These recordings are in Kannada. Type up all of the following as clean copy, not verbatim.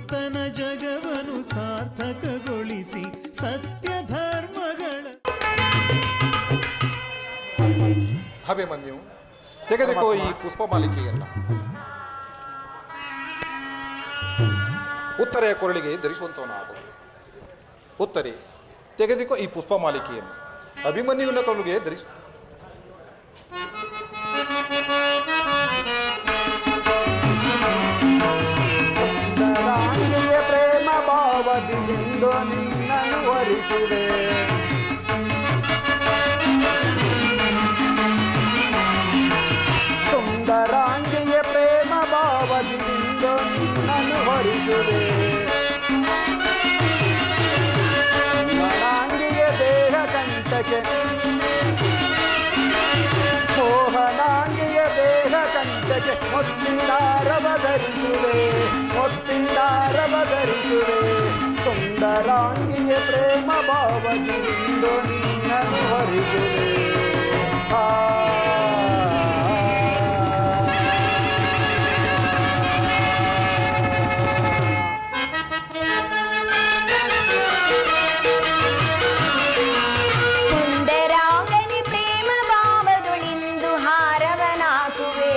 ಭಕ್ತನ ಜಗವನ್ನು ಸಾರ್ಥಕಗೊಳಿಸಿ ಸತ್ಯ ಧರ್ಮಗಳ. ಅಭಿಮನ್ಯು, ತೆಗೆದುಕೋ ಈ ಪುಷ್ಪಮಾಲಿಕೆಯನ್ನು. ಉತ್ತರೆಯ ಕೊರಳಿಗೆ ಧರಿಸುವಂತವನಾಗು. ಉತ್ತರೆ, ತೆಗೆದುಕೋ ಈ ಪುಷ್ಪಮಾಲಿಕೆಯನ್ನು ಅಭಿಮನ್ಯುವಿನ ಕೊರಳಿಗೆ ಧರಿಸು. ಪ್ರೇಮ ಭಾವದಿಂದ ನಿನ್ನನ್ನು ವರಿಸುವೆ. ಸುಂದರಾಂಗಿಯ ಪ್ರೇಮ ಭಾವದಿಂದ ನಿನ್ನನ್ನು ವರಿಸುವೆ. ಮೋಹನಾಂಗಿಯ ದೇಹ ಕಂಠಕ್ಕೆ ಮುತ್ತಿನಾರವ ಧರಿಸುವೆ. ಸುಂದರಾಂಗಿಯ ಪ್ರೇಮ ಭಾವದಿಂದ ನಿನ್ನನ್ನು ಹರಿಸುವೆ. ಸುಂದರಾಂಗನೆ ಪ್ರೇಮ ಭಾವದೊಳಿಂದು ಹಾರವನಾಗುವೆ.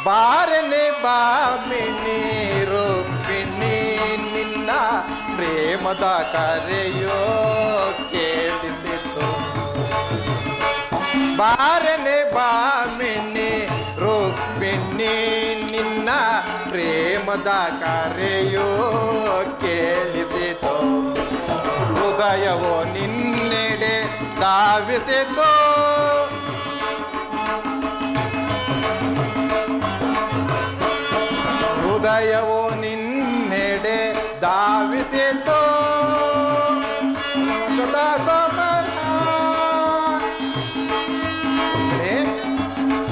ಬಾರನೆ ಬಾಮಿನಿ ರುಕ್ಮಿಣಿ ನಿನ್ನ ಪ್ರೇಮದ ಕರೆಯೋ ಕೇಳಿಸಿತು. ಬಾರನೆ ಬಾಮಿನಿ ರುಕ್ಮಿಣಿ ನಿನ್ನ ಪ್ರೇಮದ ಕರೆಯೋ ಕೇಳಿಸಿತು. ಹೃದಯವೋ ನಿನ್ನೆಡೆ ಧಾವಿಸಿತು. ಹೃದಯವೋ ನಿನ್ನೆಡೆ ಧಾವಿಸಿತು.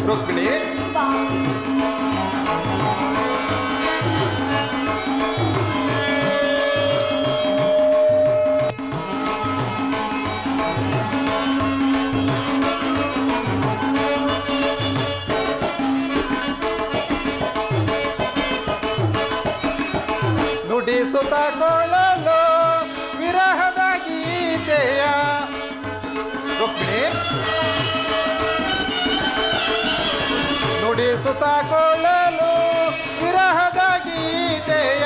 ರುಕ್ಮಿಣಿ ನುಡಿಸುತ್ತ ಕೊಳ್ಳಲು ವಿರಹದ ಗೀತೆಯ. ರುಕ್ಮಿಣಿ ನುಡಿಸುತ್ತ ಕೊಳ್ಳಲು ವಿರಹದ ಗೀತೆಯ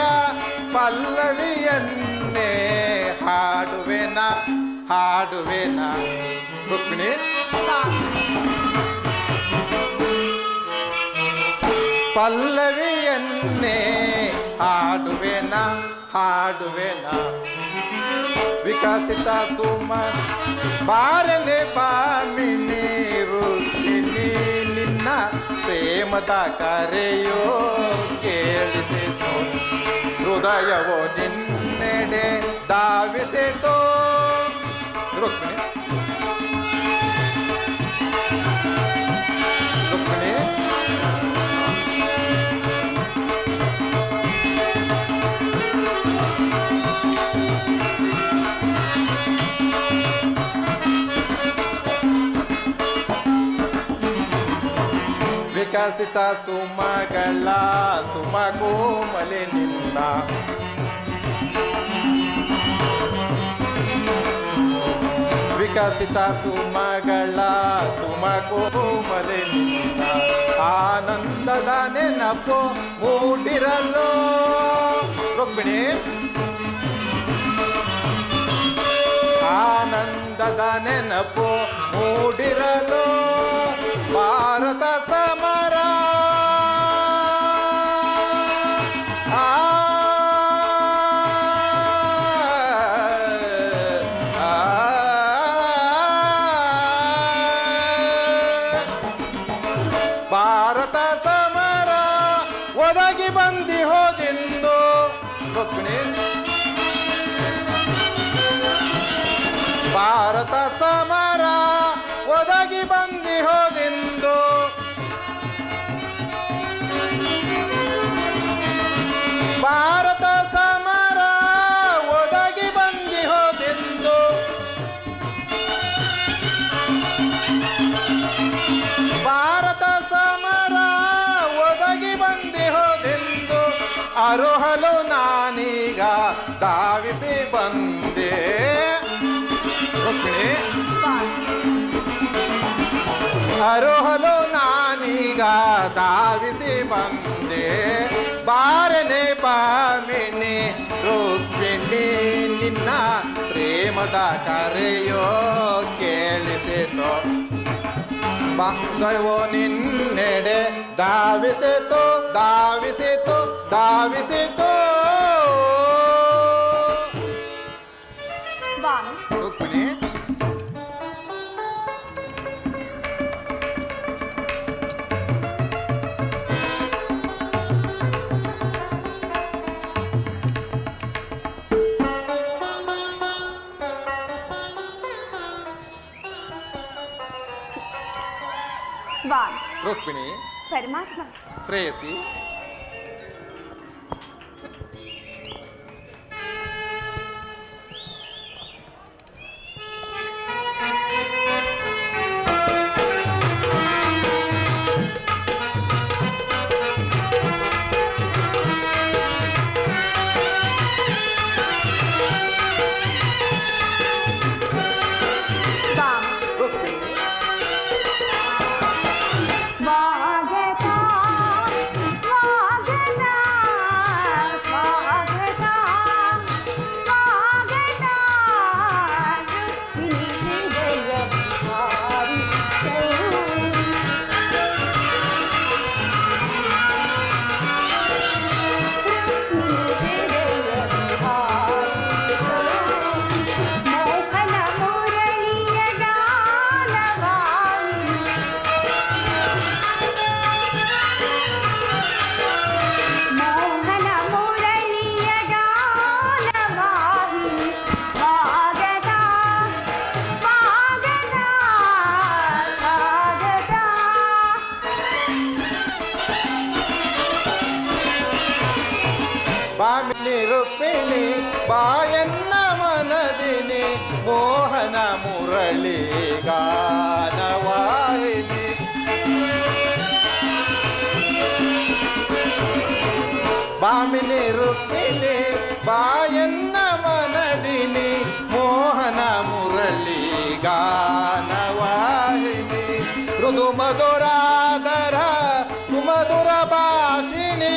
ಪಲ್ಲವಿಯನ್ನೇ ಹಾಡುವೆನ ಹಾಡುವೆನ. ರುಕ್ಮಿಣಿ ಪಲ್ಲವಿಯನ್ನೇ ಹಾಡುವೆನ ಹಾಡುವೆನ. ವಿಕಸಿತ ಸುಮ ಬಾರನೆ ಬಾಮಿನಿ ರುಕ್ಮಿಣಿ ನಿನ್ನ ಪ್ರೇಮದ ಕರೆಯೋ ಕೇಳಿಸಿತು. ಹೃದಯವೋ ನಿನ್ನೆಡೆ ಧಾವಿಸಿತು. ರುಕ್ಮಿಣಿ ರುಕ್ಮಿಣಿ ವಿಕಸಿತ ಸುಮಗಳ ಸುಮಕೋಮಲೆ ನಿನ್ನ. ವಿಕಸಿತ ಸುಮಗಳ ಸುಮಕೋಮಲೆ ನಿನ್ನ. ಆನಂದದ ನೆನಪು ಮೂಡಿರಲು. ರುಕ್ಮಿಣಿ ಆನಂದದ ನೆನಪು ಮೂಡಿರಲು. ಭಾರತ ಸಮರ ಭಾರತ ಸಮರ ಒದಗಿ ಬಂದಿ ಹೋದೆಂದು. ರುಕ್ಮಿಣಿ ಭಾರತ ಸಮರ ಒದಗಿ ಬಂದಿ ಹೋದೆಂದು. ಭಾರತ ಸಮರ ಒದಗಿ ಬಂದಿ ಹೋದೆಂದು. ಭಾರತ ಸಮರ ಒದಗಿ ಬಂದಿ ಹೋದೆಂದು. ಅರುಹಲು ನಾನೀಗ ಧಾವಿಸಿ ಬಂದೆ. ರುಕ್ಮಿಣಿ ಅರುಹಲು ನಾನೀಗ ಧಾವಿಸಿ ಬಂದೆ. ಬಾರನೆ ಬಾಮಿನಿ ರುಕ್ಮಿಣಿ ನಿನ್ನ ಪ್ರೇಮದ ಕರೆಯೋ ಕೇಳಿಸಿತು. ಬಂದವೋ ನಿನ್ನೆಡೆ ಧಾವಿಸಿತು ಧಾವಿಸಿತು ಧಾವಿಸಿತು. ರುಕ್ಮಿಣಿ स्वान ರುಕ್ಮಿಣಿ परमात्मा ಪ್ರೇಯಸಿ स्वागता ಮೋಹನ ಮುರಳಿ ಗಾನವಾಹಿನಿ ಬಾಮಿನಿ ರುಕ್ಮಿಣಿ ಬಾಯನ್ನ ಮನದಿನಿ ಮೋಹನ ಮುರಳಿ ಗಾನವಾಹಿನಿ ಮೃದು ಮಧುರಾಧರ ಸುಮಧುರ ಭಾಷಿಣಿ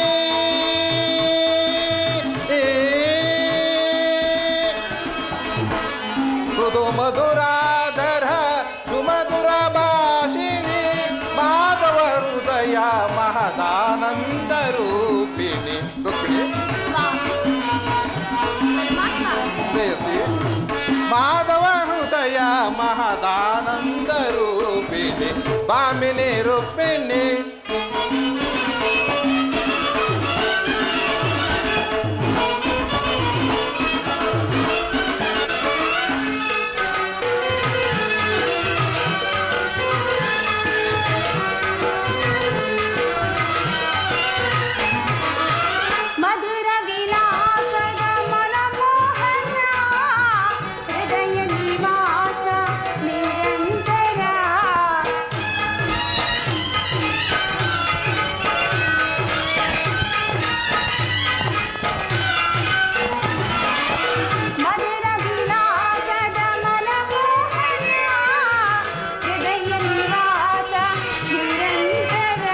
ಮೃದು ಮಧುರಾಧರ ಸುಮಧುರ ಭಾಷಿಣಿ ಮಾಧವ ಹೃದಯ ಮಹದಾನಂದ ರೂಪಿಣಿ ರುಕ್ಮಿಣಿ ಪ್ರೇಯಸಿ ಮಾಧವ ಹೃದಯ ಮಹದಾನಂದ ರೂಪಿಣಿ ಬಾಮಿನಿ ರುಕ್ಮಿಣಿ ಮಧುರ ವಿಲಾಸದ ಮನಮೋಹನ ಹೃದಯ ನಿವಾಸ ನಿರಂತರ ಮಧುರ ವಿಲಾಸದ ಮನಮೋಹನ ಹೃದಯ ನಿವಾಸ ನಿರಂತರ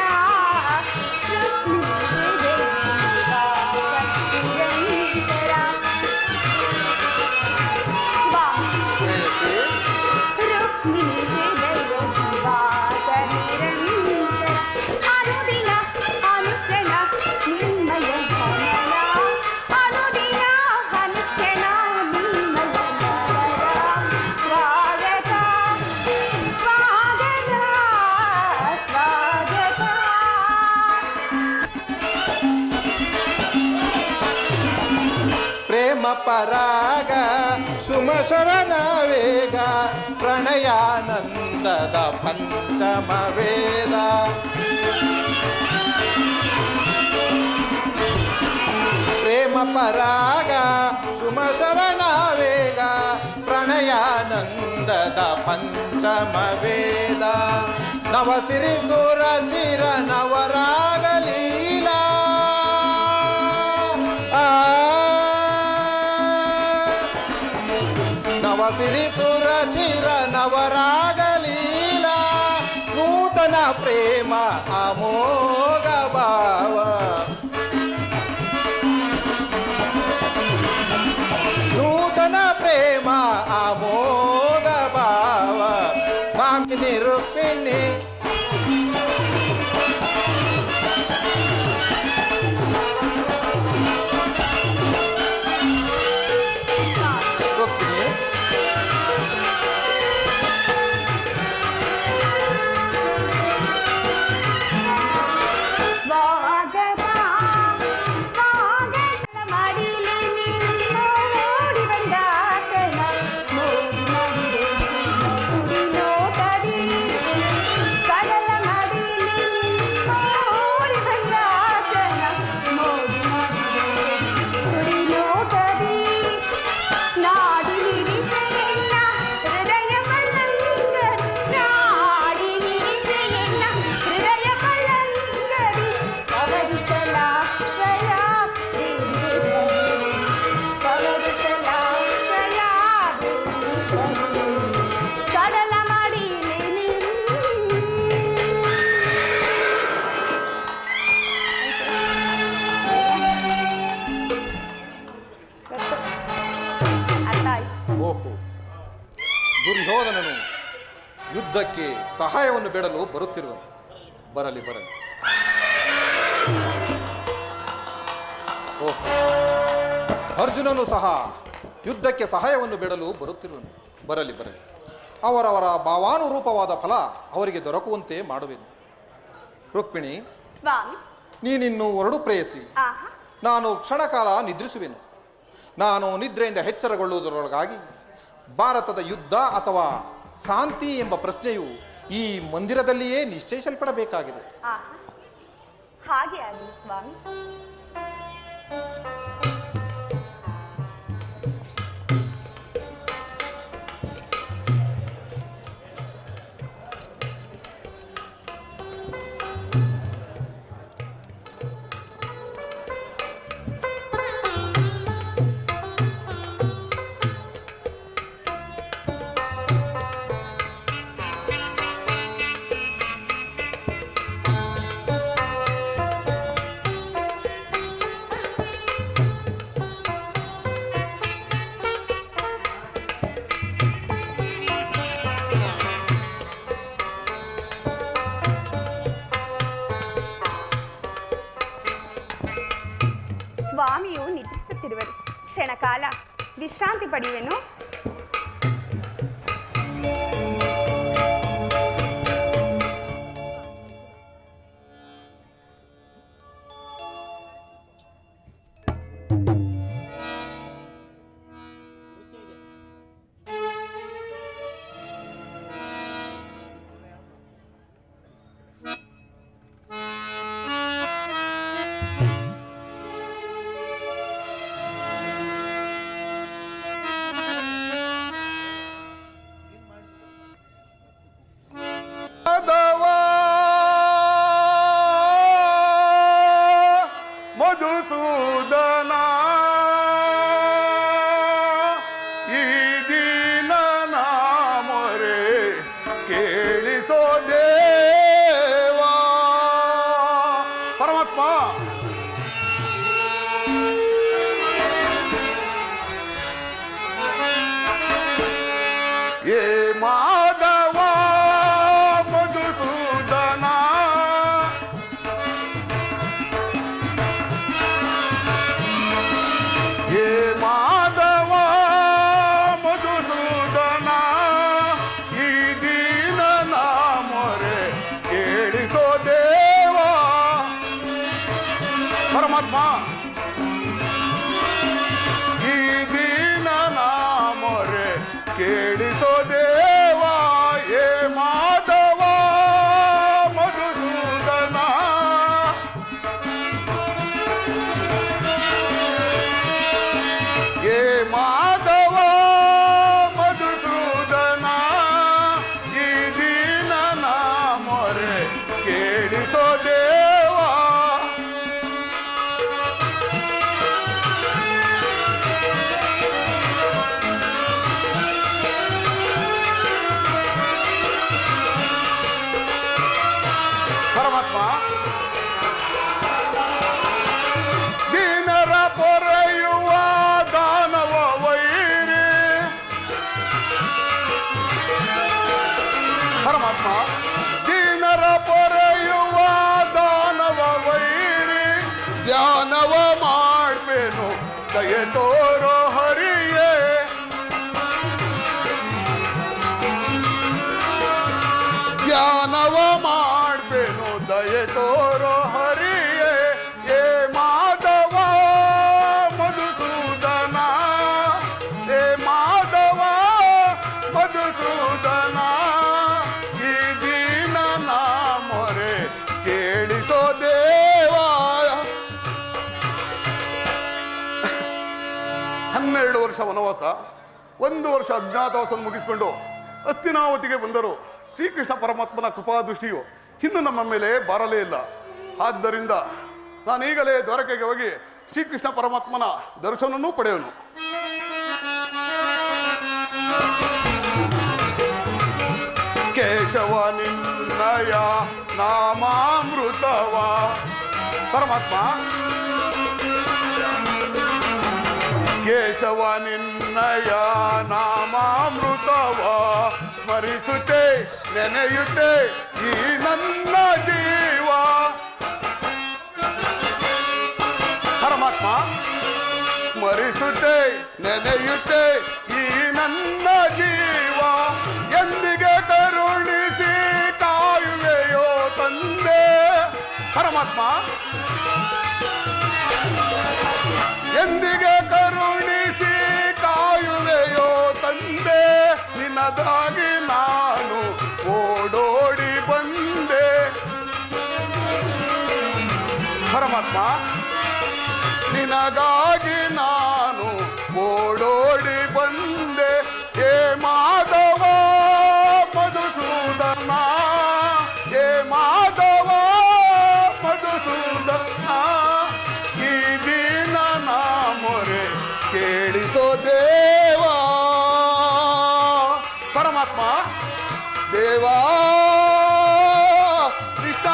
ಪ್ರೇಯಸಿ ರುಕ್ಮಿಣಿ ಹೃದಯ ನಿವಾಸ ನಿರಂತರ ಅನುದಿನ ಅನುಕ್ಷಣ ನಿಮ್ಮಯ ಕಮಲ ಅನುದಿನ ಅನುಕ್ಷಣ ನಿಮ್ಮಯ ಕಮಲ ಸ್ವಾಗತ ಸ್ವಾಗತ ಸ್ವಾಗತ ಪ್ರೇಮ ಪರಾಗ ಸುಮಸರನ ವೇಗ ಪ್ರಣಯಾನಂದದ ಪಂಚಮ ವೇದ ಪ್ರೇಮ ಪರಾಗ ಸುಮಸರನ ವೇಗ ಪ್ರಣಯಾನಂದದ ಪಂಚಮ ವೇದ ನವಸಿರಿ ಸುರ ಚಿರ ನವರಾಗಲೀಲಾ ನವಸಿರಿ ಸುರ ಚಿರ ನವರಾಗಲೀಲಾ ನೂತನ ಪ್ರೇಮ ಅಮೋಘ ಭಾವ ನೂತನ ಪ್ರೇಮ ಅಮೋಘ ಭಾವ ಮಾಮಿನಿ ರುಕ್ಮಿಣಿ ರುಕ್ಮಿಣಿ ಸ್ವಾಗತ ಸ್ವಾಗತ ಮಾಡಿಲೆ ನೋಡಿ ಬಂದ ಕ್ಷಣ ಮೋಡಿ ಮಾಡಿದೆ ಕುಡಿ ನೋಟದಿ ಕಡಲ ಮಾಡಿಲೆ ನೋಡಿ ಬಂದ ಕ್ಷಣ ಮೋಡಿ ಮಾಡಿದೆ ಕುಡಿ ನೋಟದಿ ನಾಡಿ ಹಿಡಿತೆಯನ್ನ ಹೃದಯ ಬಲ್ಲಂಗ ನಾಡಿ ಹಿಡಿತೆಯನ್ನ ಹೃದಯ ಬಲ್ಲಂಗರಿ ಕವರಿಸಲಾಶ್ರಯ ಕವರಿಸಲಾಶ್ರಯ ಕಡಲ ಮಾಡಿಲೆ ಅರ್ಥ ಆಯ್ತು. ಓಹೋ ದುರ್ಯೋಧನನು ಯುದ್ಧಕ್ಕೆ ಸಹಾಯವನ್ನು ಬೇಡಲು ಬರುತ್ತಿರುವನು ಬರಲಿ ಬರಲಿ ಓಹೋ ಅರ್ಜುನನು ಸಹ ಯುದ್ಧಕ್ಕೆ ಸಹಾಯವನ್ನು ಬೇಡಲು ಬರುತ್ತಿರುವನು ಬರಲಿ ಬರಲಿ ಅವರವರ ಭಾವಾನುರೂಪವಾದ ಫಲ ಅವರಿಗೆ ದೊರಕುವಂತೆ ಮಾಡುವೆನು ರುಕ್ಮಿಣಿ ಸ್ವಾಮಿ ನೀನಿನ್ನು ಹೊರಡು ಪ್ರೇಯಸಿ ಆಹಾ ನಾನು ಕ್ಷಣಕಾಲ ನಿದ್ರಿಸುವೆನು ನಾನು ನಿದ್ರೆಯಿಂದ ಎಚ್ಚರಗೊಳ್ಳುವುದರೊಳಗಾಗಿ ಭಾರತದ ಯುದ್ಧ ಅಥವಾ ಶಾಂತಿ ಎಂಬ ಪ್ರಶ್ನೆಯು ಈ ಮಂದಿರದಲ್ಲಿಯೇ ನಿಶ್ಚಯಿಸಲ್ಪಡಬೇಕಾಗಿದೆ. ಆಹಾ ಹಾಗೆ ಆಗಲಿ ಸ್ವಾಮಿ. ಕಾಲ ವಿಶ್ರಾಂತಿ ಪಡೆಯುವೆನು. ಮಧುಸೂದನ ಈ ದಿನ ಮೊರೆ ಕೇಳಿಸೋ ದೇವಾ ಪರಮಾತ್ಮ. ಏ ಮಾಧವ ಮಧುಸೂದನ ಏ ಮಾಧವ ಮಧುಸೂದನ ಈ ದೀನನ ಮೊರೆ ಕೇಳಿಸೋ ದೇವಾ ಪರಮಾತ್ಮ. ಈ ದೀನನ ಮೊರೆ ಕೇಳಿಸೋ ದೇವಾ ಏ ಮಾಧವ ಮಧುಸೂದನ ಏ ಮಾಧವ ಮಧುಸೂದನ ಈ ದೀನನ ಮೊರೆ ಕೇಳಿಸೋ ದೇವಾ ಪರಮಾತ್ಮ. ದೀನರ ಪೊರೆಯುವ ದಾನವ ವೈರಿ ಪರಮಾತ್ಮ. ದೀನರ ಪೊರೆಯುವ ದಾನವ ವೈರಿ ಧ್ಯಾನವ ಮಾಡ್ಬೇನು ದಯೆ ತೋರೋ ಹರಿಯೇ ಧ್ಯಾನವ ಮಾಡ್ಬೇನು ದಯೆ ತೋರೋ ಹರಿಯೇ ಏ ಮಾಧವ ಮಧುಸೂದನ ಏ ಮಾಧವ ಮಧುಸೂದನ ಈ ದೀನನ ಮೊರೆ ಕೇಳಿಸೋ ದೇವಾ. 12 ವರ್ಷ ವನವಾಸ, 1 ವರ್ಷ ಅಜ್ಞಾತವಾಸ ಮುಗಿಸಿಕೊಂಡು ಹಸ್ತಿನಾವತಿಗೆ ಬಂದರು. ಶ್ರೀಕೃಷ್ಣ ಪರಮಾತ್ಮನ ಕೃಪಾದೃಷ್ಟಿಯು ಇನ್ನು ನಮ್ಮ ಮೇಲೆ ಬಾರಲೇ ಇಲ್ಲ. ಆದ್ದರಿಂದ ನಾನೀಗಲೇ ದ್ವಾರಕೆಗೆ ಹೋಗಿ ಶ್ರೀಕೃಷ್ಣ ಪರಮಾತ್ಮನ ದರ್ಶನವನ್ನೂ ಪಡೆಯೋನು. ಕೇಶವ ನಿನ್ನಯ ನಾಮಾಮೃತವ ಪರಮಾತ್ಮ. ಕೇಶವ ನಿನ್ನಯ ನಾಮಾಮೃತವ ಸ್ಮರಿಸುತ್ತೆ ನೆನೆಯುತ್ತೆ ಈ ನನ್ನ ಜೀವ ಪರಮಾತ್ಮ. ಸ್ಮರಿಸುತ್ತೆ ನೆನೆಯುತ್ತೆ ಈ ನನ್ನ ಜೀವ ಎಂದಿಗೆ ಕರುಣಿಸಿ ಕಾಯುವೆಯೋ ತಂದೆ ಪರಮಾತ್ಮ. ಎಂದಿಗೆ ಕರುಣಿಸಿ ಕಾಯುವೆಯೋ ತಂದೆ ನಿನ್ನದಾಗಿ ನಾನು ಓಡೋಡಿ ಬಂದೆ ಪರಮಾತ್ಮ. ನಿನಗಾಗಿ ನಾನು ಓಡೋಡಿ ಬಂದೆ ಏ ಮಾಧವ ಮಧುಸೂದನ ಏ ಮಾಧವ ಮಧುಸೂದನ ಈ ದೀನನ ಮೊರೆ ಕೇಳಿಸೋ ದೇವಾ ಪರಮಾತ್ಮ. ದೇವಾ ಕೃಷ್ಣ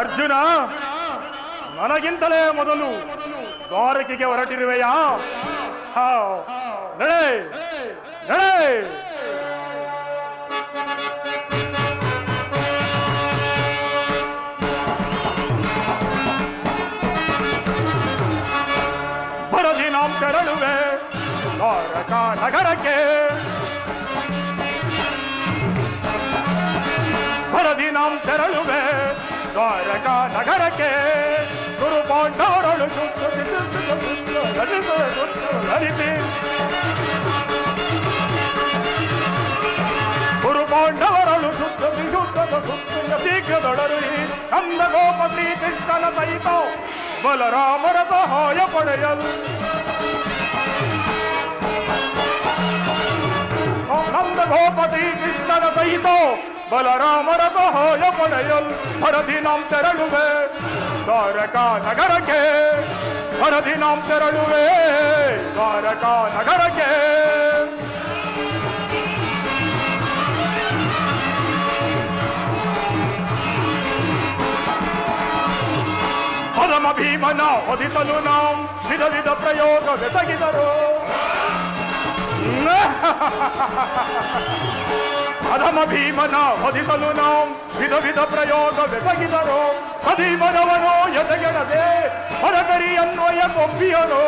ಅರ್ಜುನ, ನನಗಿಂತಲೇ ಮೊದಲು ದ್ವಾರಕೆಗೆ ಹೊರಟಿರುವೆಯಾ? ನಡೆ ನಡೆ. ಬರದಿ ನಾಂ ತೆರಳುವೆ ದ್ವಾರಕಾ ನಗರಕ್ಕೆ. ಬರದಿ ನಾಂ ತೆರಳುವೆ ದ್ವಾರಕಾ ನಗರಕ್ಕೆ. ಗುರು ಪಾಂಡವರಳು ಗುರು ಪಾಂಡವರಳು ಶೀಘ್ರದೊಡರು ನಂದ ಗೋಪ ಶ್ರೀಕೃಷ್ಣನ ಸಹಿತ ಬಲರಾಮರ ಸಹಾಯ ಪಡೆಯಲು. ನಂದ ಗೋಪ ಶ್ರೀಕೃಷ್ಣನ ಸಹಿತ ಬಲರಾಮರ ಸಹಾಯ ಪಡೆಯಲು ಭರದಿ ನಾಂ ತೆರಳುವೆ ದ್ವಾರಕಾ ನಗರಕ್ಕೆ. ಭರದಿ ನಾಂ ತೆರಳುವೆ ದ್ವಾರಕಾ ನಗರಕ್ಕೆ. ಪರಮ ಭೀಮನ ಹೊದಿಸಲು ನಾವು ವಿಧ ವಿಧ ಪ್ರಯೋಗವೆಸಗಿದರು. ಅಧಮ ಭೀಮನ ಹೊದಿಸಲು ನಾವು ವಿಧ ವಿಧ ಪ್ರಯೋಗವೆಸಗಿದರು. ಅಧೀಮನವನು ಎದೆಗೆಡದೆ ಹೊರಗರಿ ಅನ್ವಯ ಕೊಂಬಿಯರು.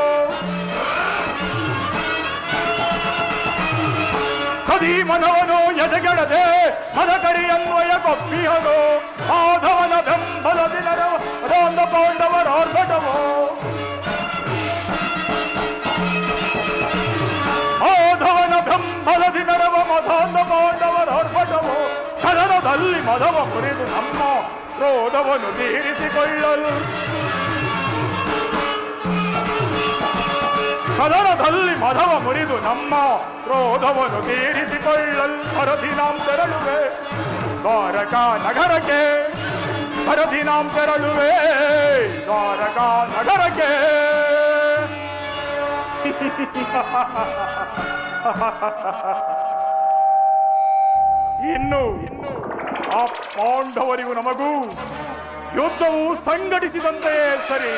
ಅಧೀಮನವನು ಎದೆಗೆಡದೆ ಹೊರಗರಿ ಅನ್ವಯ ಕೊಪ್ಪಿಯರು. ಆಧವನ ಬೆಂಬಲದಿನರು ಅದೊಂದ ಪಾಂಡವರ ಆರ್ಭಟವು. ಆಧವನ ಬೆಂಬಲದಿ ನರವ ಮಧಾಂಧ ಪಾಂಡವರ ಆರ್ಭಟವು. ಕದನದಲ್ಲಿ ಮದವ ಮುರಿದು ನಮ್ಮ ಕ್ರೋಧವನ್ನು ತೀರಿಸಿಕೊಳ್ಳಲು. ಕದನದಲ್ಲಿ ಮದವ ಮುರಿದು ನಮ್ಮ ಕ್ರೋಧವನ್ನು ತೀರಿಸಿಕೊಳ್ಳಲು ಭರದಿ ನಾಂ ತೆರಳುವೆ ದ್ವಾರಕಾ ನಗರಕ್ಕೆ. ಭರದಿ ನಾಂ ತೆರಳುವೆ ದ್ವಾರಕಾ ನಗರಕ್ಕೆ. ಇನ್ನು ಆ ಪಾಂಡವರಿಗೂ ನಮಗೂ ಯುದ್ಧವು ಸಂಘಟಿಸಿದಂತೆಯೇ ಸರಿ.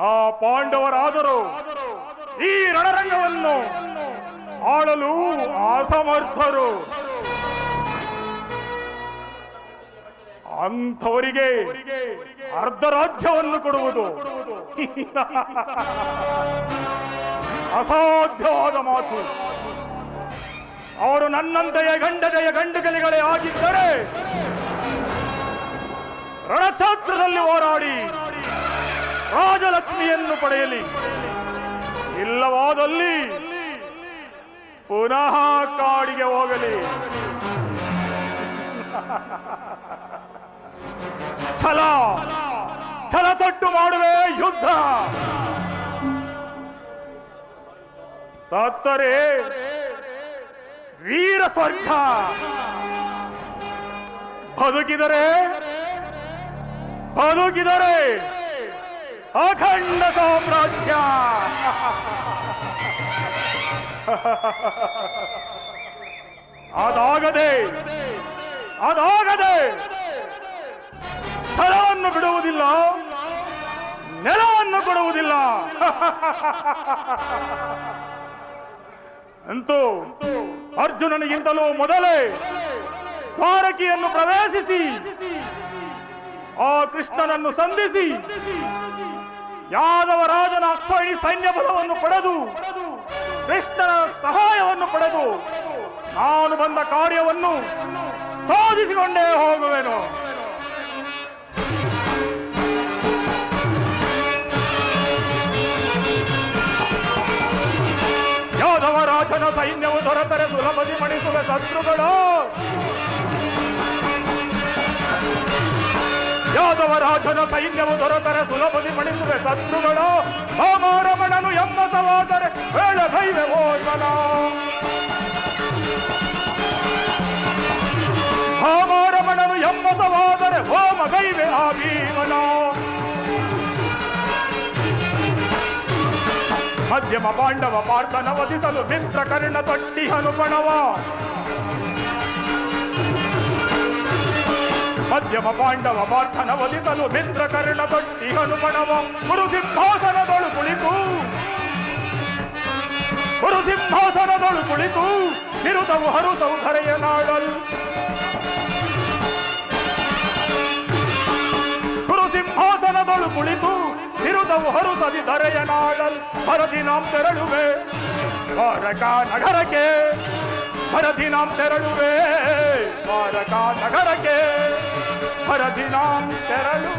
ಆ ಪಾಂಡವರಾದರೂ ಈ ರಣರಂಗವನ್ನು ಆಳಲು ಅಸಮರ್ಥರು. ಅಂಥವರಿಗೆ ಅರ್ಧ ರಾಜ್ಯವನ್ನು ಕೊಡುವುದು ಅಸಾಧ್ಯವಾದ ಮಾತು. ಅವರು ನನ್ನಂತೆಯ ಗಂಡಜಯ ಗಂಡುಗಲಿಗಳೇ ಆಗಿದ್ದರೆ ರಣಛಾತ್ರದಲ್ಲಿ ಹೋರಾಡಿ ರಾಜಲಕ್ಷ್ಮಿಯನ್ನು ಪಡೆಯಲಿ. ಇಲ್ಲವಾದಲ್ಲಿ ಪುನಃ ಕಾಡಿಗೆ ಹೋಗಲಿ. ಛಲ ಛಲ ತೊಟ್ಟು ಮಾಡುವೆ ಯುದ್ಧ. ಸತ್ತರೆ ವೀರ ಸ್ವರ್ಗ, ಬದುಕಿದರೆ ಅಖಂಡ ಸಾಮ್ರಾಜ್ಯ. ಅದಾಗದೆ ಛಲವನ್ನು ಬಿಡುವುದಿಲ್ಲ, ನೆಲವನ್ನು ಕೊಡುವುದಿಲ್ಲ. ಅಂತೂ ಅರ್ಜುನನಿಗಿಂತಲೂ ಮೊದಲೇ ದ್ವಾರಕೆಯನ್ನು ಪ್ರವೇಶಿಸಿ ಆ ಕೃಷ್ಣನನ್ನು ಸಂಧಿಸಿ ಯಾದವ ರಾಜನ ಅಕ್ಷೋಹಿಣಿ ಸೈನ್ಯ ಬಲವನ್ನು ಪಡೆದು ಕೃಷ್ಣನ ಸಹಾಯವನ್ನು ಪಡೆದು ನಾನು ಬಂದ ಕಾರ್ಯವನ್ನು ಸಾಧಿಸಿಕೊಂಡೇ ಹೋಗುವೆನು. ದೊರೆತರೆ ಸುಲಭದಿ ಮಣಿಸುವ ಶತ್ರುಗಳು. ಯಾದವ ರಾಜನ ಸೈನ್ಯವು ದೊರೆತರೆ ಸುಲಭದಿ ಮಣಿಸುವೆ ಶತ್ರುಗಳು. ಭಾಮಾರಮಣನು ಎಮ್ಮಸವಾದರೆ ವೇಳಗೈವೆ ಓರ್ವನ. ಭಾಮಾರಮಣನು ಎಮ್ಮಸವಾದರೆ ಹೋಮಗೈವೆ ಆ ಭೀಮನ. ಮಧ್ಯಮ ಪಾಂಡವ ಪಾರ್ಥನ ವಧಿಸಲು ಮಿತ್ರ ಕರ್ಣ ತೊಟ್ಟಿಹನು ಪಣವ. ಮಧ್ಯಮ ಪಾಂಡವ ಪಾರ್ಥನ ವಧಿಸಲು ಮಿತ್ರ ಕರ್ಣ ತೊಟ್ಟಿಹನು ಪಣವ. ಗುರು ಸಿಂಹಾಸನದೊಳು ಕುಳಿತು ನಿರುತವು ಹರುತವು ಧರೆಯ ನಾಡಲ್. ಗುರು ಸಿಂಹಾಸನದೊಳು ಕುಳಿತು ನಿರುತವು ಹರುತದಿ ಧರೆಯ ನಾಡಲ್. ಭರತಿ ನಾಂ ತೆರಳುವೆ ದ್ವಾರಕಾ ನಗರಕ್ಕೆ. ಭರತಿ ನಾಂ ತೆರಳುವೆ ದ್ವಾರಕಾ ನಗರಕ್ಕೆ. ಭರತಿ ನಾಂ ತೆರಳು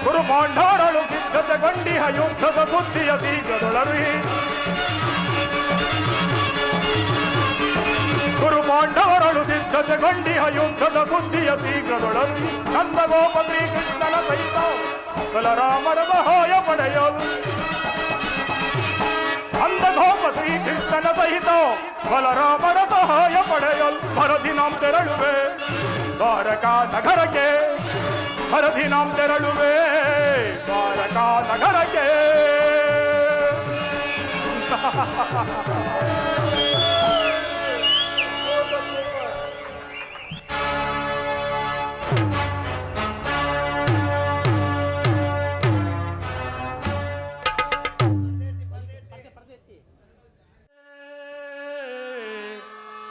ಗುರು ಪಾಂಡವರಳು ಸಿದ್ಧತೆಗೊಂಡಿಹ ಯುದ್ಧದ ಬುದ್ಧಿಯ ಶೀಘ್ರದೊಳರಿ. ಗುರು ಪಾಂಡವರಳು ಸಿದ್ಧತೆಗೊಂಡಿಹ ಯುದ್ಧದ ಬುದ್ಧಿಯ ಶೀಘ್ರದೊಳರಿ. ನಂದಗೋಪ ಶ್ರೀಕೃಷ್ಣನ ಸಹಿತ ಬಲರಾಮರ ಸಹಾಯ ಪಡೆಯಲು. ನಂದಗೋಪ ಶ್ರೀಕೃಷ್ಣನ ಸಹಿತ ಬಲರಾಮರ ಸಹಾಯ ಪಡೆಯಲು. ಭರತಿ ನಾಂ ತೆರಳುವೆ ದ್ವಾರಕಾ ನಗರಕ್ಕೆ. ಭರತಿ ನಾಂ ತೆರಳುವೆ ದ್ವಾರಕಾ ನಗರಕ್ಕೆ.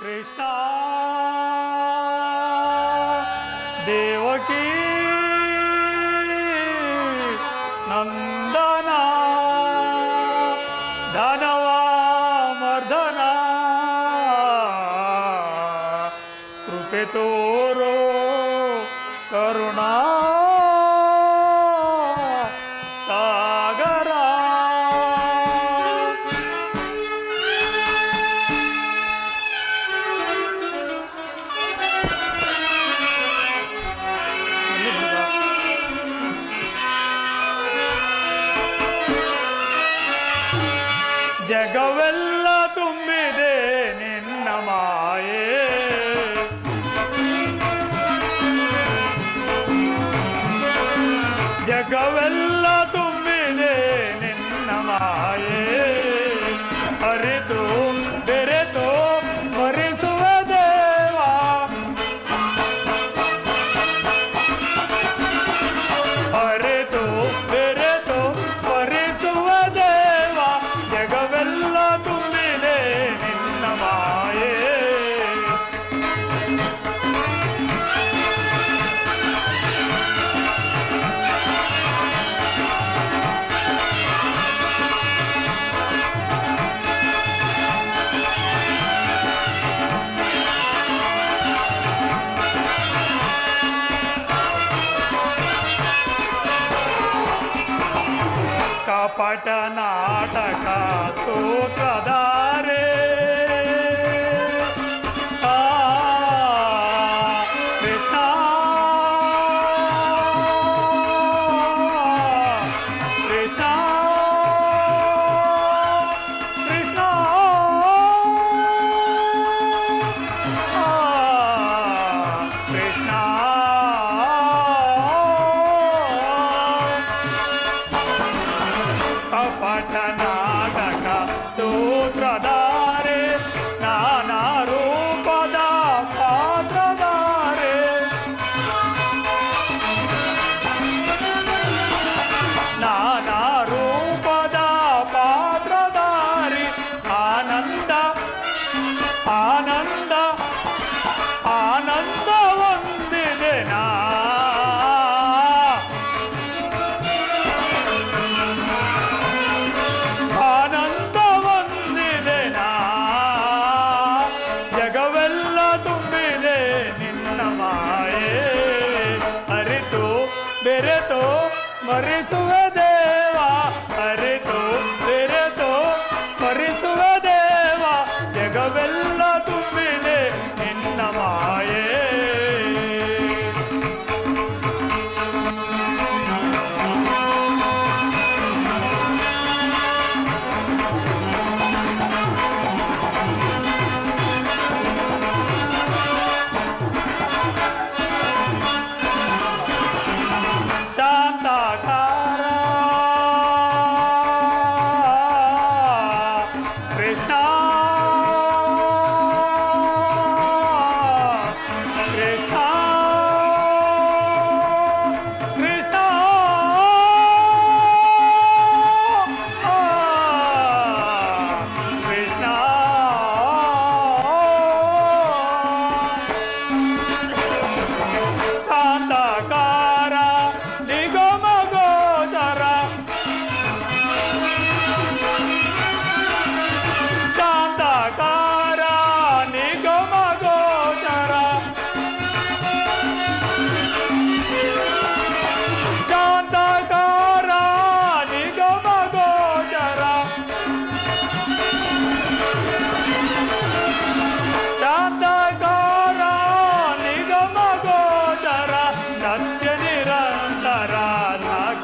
ಕೃಷ್ಣ ದೇವಕಿ ನಂದನ ಧನವ ಮರ್ದನ ಕೃಪೆ ತೋರೋ ಕರುಣಾ ಸಾಗರ. ಜಗವೆಲ್ಲ ತುಂಬಿದೆ ನಿನ್ನ ಮಾಯೆ. ಜಗವೆಲ್ಲ ತುಂಬಿದೆ ನಿನ್ನ ಮಾಯೆ. ಅರಿತು ಬೆರೆತು ಸ್ಮರಿಸುವ ದೇವ. ಅರಿತು ಬೆರೆತು ಸ್ಮರಿಸುವ ದೇವ. ಜಗವೆಲ್ಲ ತುಂಬಿದೆ ನಿನ್ನ ಮಾಯೆ. ಕಪಟ ನಾಟಕ ಸೂತ್ರಧಾರೆ. ಕೃಷ್ಣ ಕೃಷ್ಣ ಕೃಷ್ಣ ಕೃಷ್ಣ. ಕಪಟ ನಾಟಕ ಸೂತ್ರಧಾರೆ. ನಾನಾ ರೂಪದ ಪಾತ್ರಧಾರೆ. ನಾನಾ ರೂಪದ ಪಾತ್ರಧಾರಿ. ಆನಂದ ಆನಂದ ಆನಂದ ಹೊಂದಿದೆ ನಾ. ಆನಂದ ಹೊಂದಿದೆ ನಾ. ಜಗವೆಲ್ಲ ತುಂಬಿದೆ ನಿನ್ನ ಮಾಯೆ. ಅರಿತು ಬೆರೆತು ಸ್ಮರಿಸುವ ದೇವ. ಅರಿತು ಬೆರೆತು ಸ್ಮರಿಸುವ ದೇವ. ಜಗವೆಲ್ಲ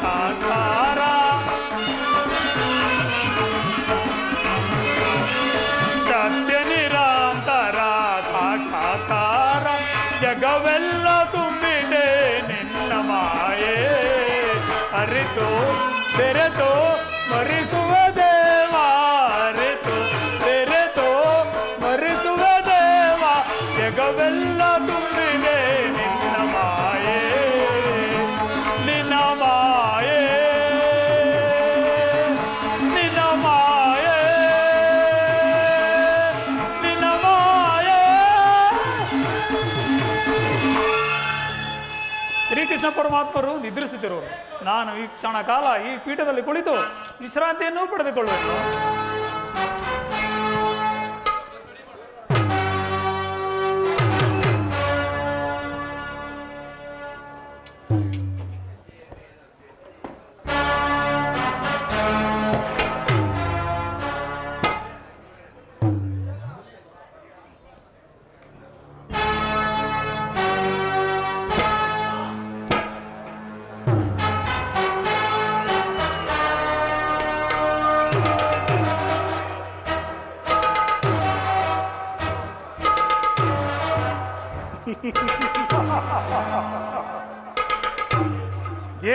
ಸಾಕ್ಷಾತ್ಕಾರ ಸತ್ಯ ನಿರಂತರ ಸಾಕ್ಷಾತ್ಕಾರ ಜಗವೆಲ್ಲ ತುಂಬಿದೆ ನಿನ್ನ ಮಾಯೆ ಅರಿತು ಬೆರೆತು ಮರಿಸುವ ದೇವ ಅರಿತು ಬೆರೆತು ಮರಿಸುವ ದೇವ ಜಗವೆಲ್ಲ ತುಂಬಿದೆ ನಿನ್ನ ಮಾಯೆ ನಿನ್ನ ಮಾಯೆ ನಿನ್ನ ಮಾಯೆ ನಿನ್ನ ಮಾಯೆ. ಶ್ರೀಕೃಷ್ಣ ಪರಮಾತ್ಮರು ನಿದ್ರಿಸುತ್ತಿರುವರು. ನಾನು ಈ ಕ್ಷಣ ಕಾಲ ಈ ಪೀಠದಲ್ಲಿ ಕುಳಿತು ವಿಶ್ರಾಂತಿಯನ್ನು ಪಡೆದುಕೊಳ್ಳುವೆನು.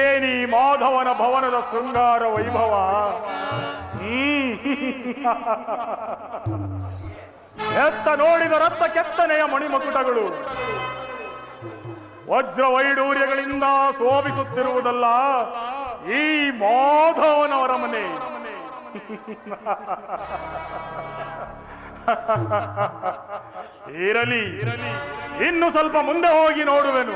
ಏನಿ ಮಾಧವನ ಭವನದ ಶೃಂಗಾರ ವೈಭವ. ಎತ್ತ ನೋಡಿದ ರಕ್ತ ಕೆತ್ತನೆಯ ಮಣಿಮಕುಟಗಳು ವಜ್ರ ವೈಡೂರ್ಯಗಳಿಂದ ಶೋಭಿಸುತ್ತಿರುವುದಲ್ಲ ಈ ಮಾಧವನವರ ಮನೆ. ಇರಲಿ ಇನ್ನು ಸ್ವಲ್ಪ ಮುಂದೆ ಹೋಗಿ ನೋಡುವೆನು.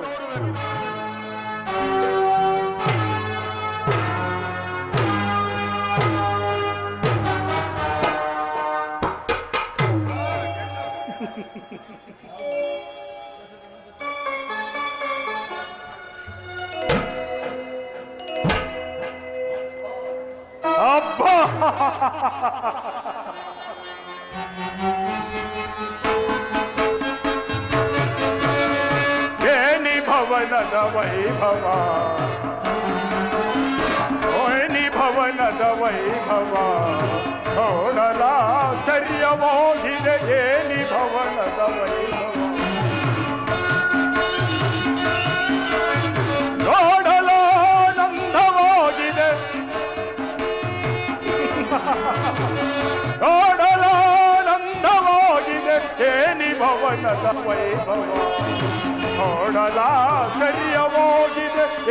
ಅಬ್ಬಾ ಏನಿ ಭವನದ ವೈಭವ ಓನಿ ಭವನದ ವೈಭವ ನೋಡಲಾಶ್ಚರ್ಯವಾಗಿದೆ ಏನಿ ಭವನದ ವೈಭವ ನೋಡಲಾನಂದವಾಗಿದೆ ನೋಡಲಾನಂದವಾಗಿದೆ ಏನಿ ಭವನದ ವೈಭವ ನೋಡಲಾಶ್ಚರ್ಯವಾಗಿದೆ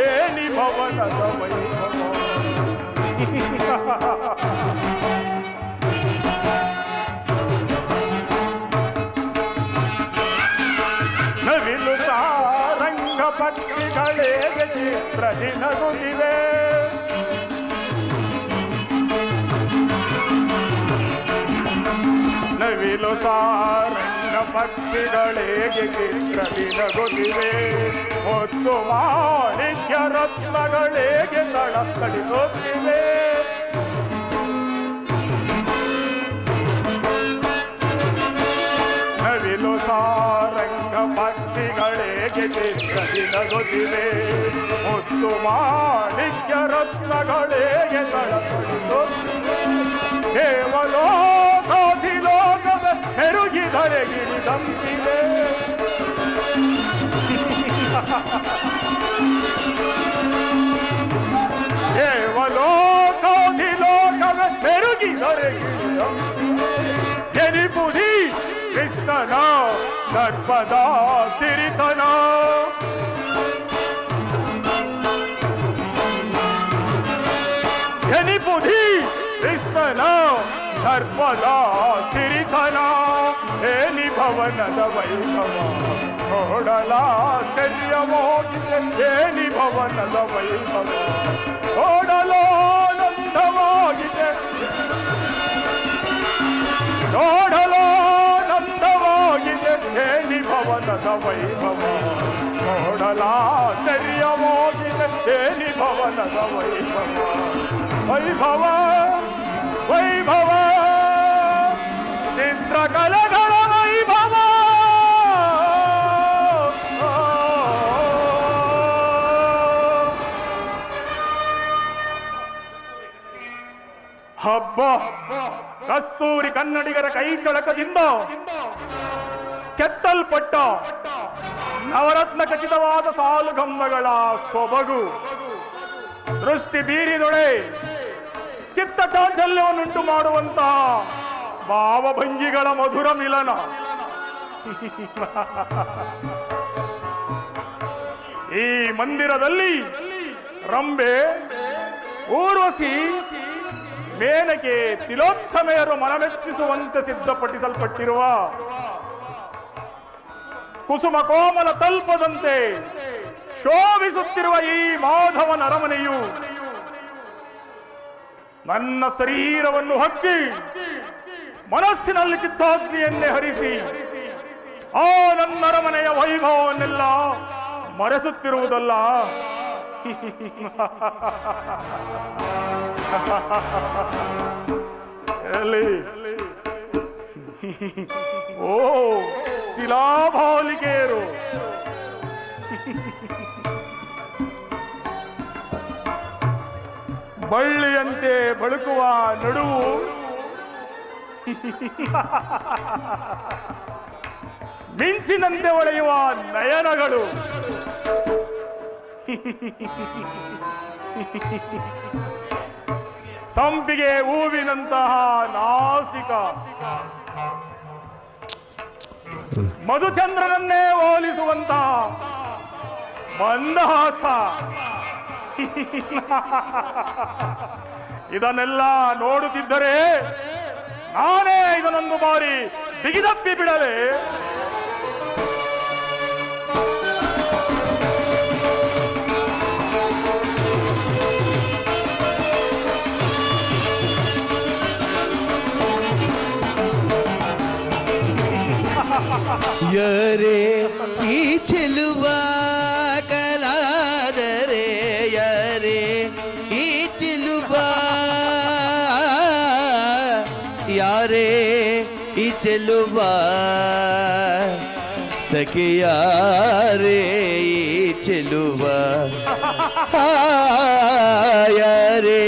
ಏನಿ ಭವನದ ವೈಭವ. ನವಿಲು ಸಾರಂಗ ಪಕ್ಷಿಗಳೇ ಚಿತ್ರದಿನಗುತ್ತಿವೆ ನವಿಲು ಸಾರಂಗ ಪಕ್ಷಿಗಳೇ ಚಿತ್ರದಿನಗುತ್ತಿವೆ ಹೊತ್ತು ಮಾಣಿಕ್ಯ ರತ್ನಗಳೇಗೆ ತಳತಳಿಸುತ್ತಿವೆ ನವಿಲು ಸಾರಂಗ ಪಕ್ಷಿಗಳೇಗೆ ಚಿತ್ರದಿನಗುತ್ತಿವೆ ಹೊತ್ತು ಮಾಣಿಕ್ಯ ರತ್ನಗಳೇಗೆ ತಳತಳಿಸುತ್ತಿವೆ ಕೇವಲೋಕಾಧಿಲೋಕದ ಹೆರುಗಿದರೆ ಗಿರಿದಂತಿದೆ ಕೇವಲೋಕಾಧಿಲೋಕದ ಹೆರುಗಿದರೆ ಗಿರಿದಂತಿದೆ ಎನಿಪುದಿ ಕೃಷ್ಣನ ಸರ್ಪದ ಸಿರಿತನ ಎನಿಪುದಿ ಕೃಷ್ಣನ ಸರ್ಪದ ಸಿರಿತನ ಏನಿ ಭವನದ ವೈಭವ ನೋಡಲಾಶ್ಚರ್ಯವಾಗಿದೆ ಏನಿ ಭವನದ ವೈಭವ ನೋಡಲಾನಂದವಾಗಿದೆ ನೋಡಲಾನಂದವಾಗಿದೆ ಏನಿ ಭವನದ ವೈಭವ ನೋಡಲಾಶ್ಚರ್ಯವಾಗಿದೆ ಏನಿ ಭವನದ ವೈಭವ ವೈಭವ ವೈಭವ ಚಿತ್ರಕಲೆಗಳ ವೈಭವ ಹಬ್ಬ ಕಸ್ತೂರಿ ಕನ್ನಡಿಗರ ಕೈ ಚಳಕದಿಂದ ಕೆತ್ತಲ್ಪಟ್ಟ ನವರತ್ನ ಖಚಿತವಾದ ಸಾಲುಗಂಬಗಳ ಸೊಬಗು ದೃಷ್ಟಿ ಬೀರಿದೊಡೆ ಚಿತ್ತ ಚಾಂಚಲ್ಯವನ್ನುಂಟು ಮಾಡುವಂತಹ ಭಾವಭಂಗಿಗಳ ಮಧುರ ಮಿಲನ. ಈ ಮಂದಿರದಲ್ಲಿ ರಂಬೆ, ಊರ್ವಶಿ, ಮೇನಕೆ, ತಿಲೋತ್ತಮೆಯರು ಮನಮೆಚ್ಚಿಸುವಂತೆ ಸಿದ್ಧಪಡಿಸಲ್ಪಟ್ಟಿರುವ ಕುಸುಮ ಕೋಮಲ ತಲ್ಪದಂತೆ ಶೋಭಿಸುತ್ತಿರುವ ಈ ಮಾಧವನ ಅರಮನೆಯು ನನ್ನ ಶರೀರವನ್ನು ಹಕ್ಕಿ ಮನಸ್ಸಿನಲ್ಲಿ ಚಿತ್ತಾಗ್ನಿಯನ್ನೇ ಹರಿಸಿ ಆ ನನ್ನ ಅರಮನೆಯ ವೈಭವವನ್ನೆಲ್ಲ ಮರೆಸುತ್ತಿರುವುದಲ್ಲ. ಓ ಶಿಲಾಬಾಲಿಕೆಯರು, ಬಳ್ಳಿಯಂತೆ ಬಳುಕುವ ನಡುವು, ಮಿಂಚಿನಂತೆ ಹೊಳೆಯುವ ನಯನಗಳು, ಸಂಪಿಗೆ ಹೂವಿನಂತಹ ನಾಸಿಕ, ಮಧುಚಂದ್ರನನ್ನೇ ಹೋಲಿಸುವಂತಹ ಮಂದಹಾಸ, ಇದನ್ನೆಲ್ಲ ನೋಡುತ್ತಿದ್ದರೆ ನಾನೇ ಇದನ್ನೊಂದು ಬಾರಿ ಬಿಗಿದಪ್ಪಿ ಬಿಡಲೆ. ಯರೇ ಈ ಚೆಲುವ ಕಲಾದರೆ, ಯರೇ ಈ ಚೆಲುವ, ಯಾರೇ ಈ ಚೆಲುವ ಸಖಿಯಾರೇ ಈ ಚೆಲುವ, ಯಾರೇ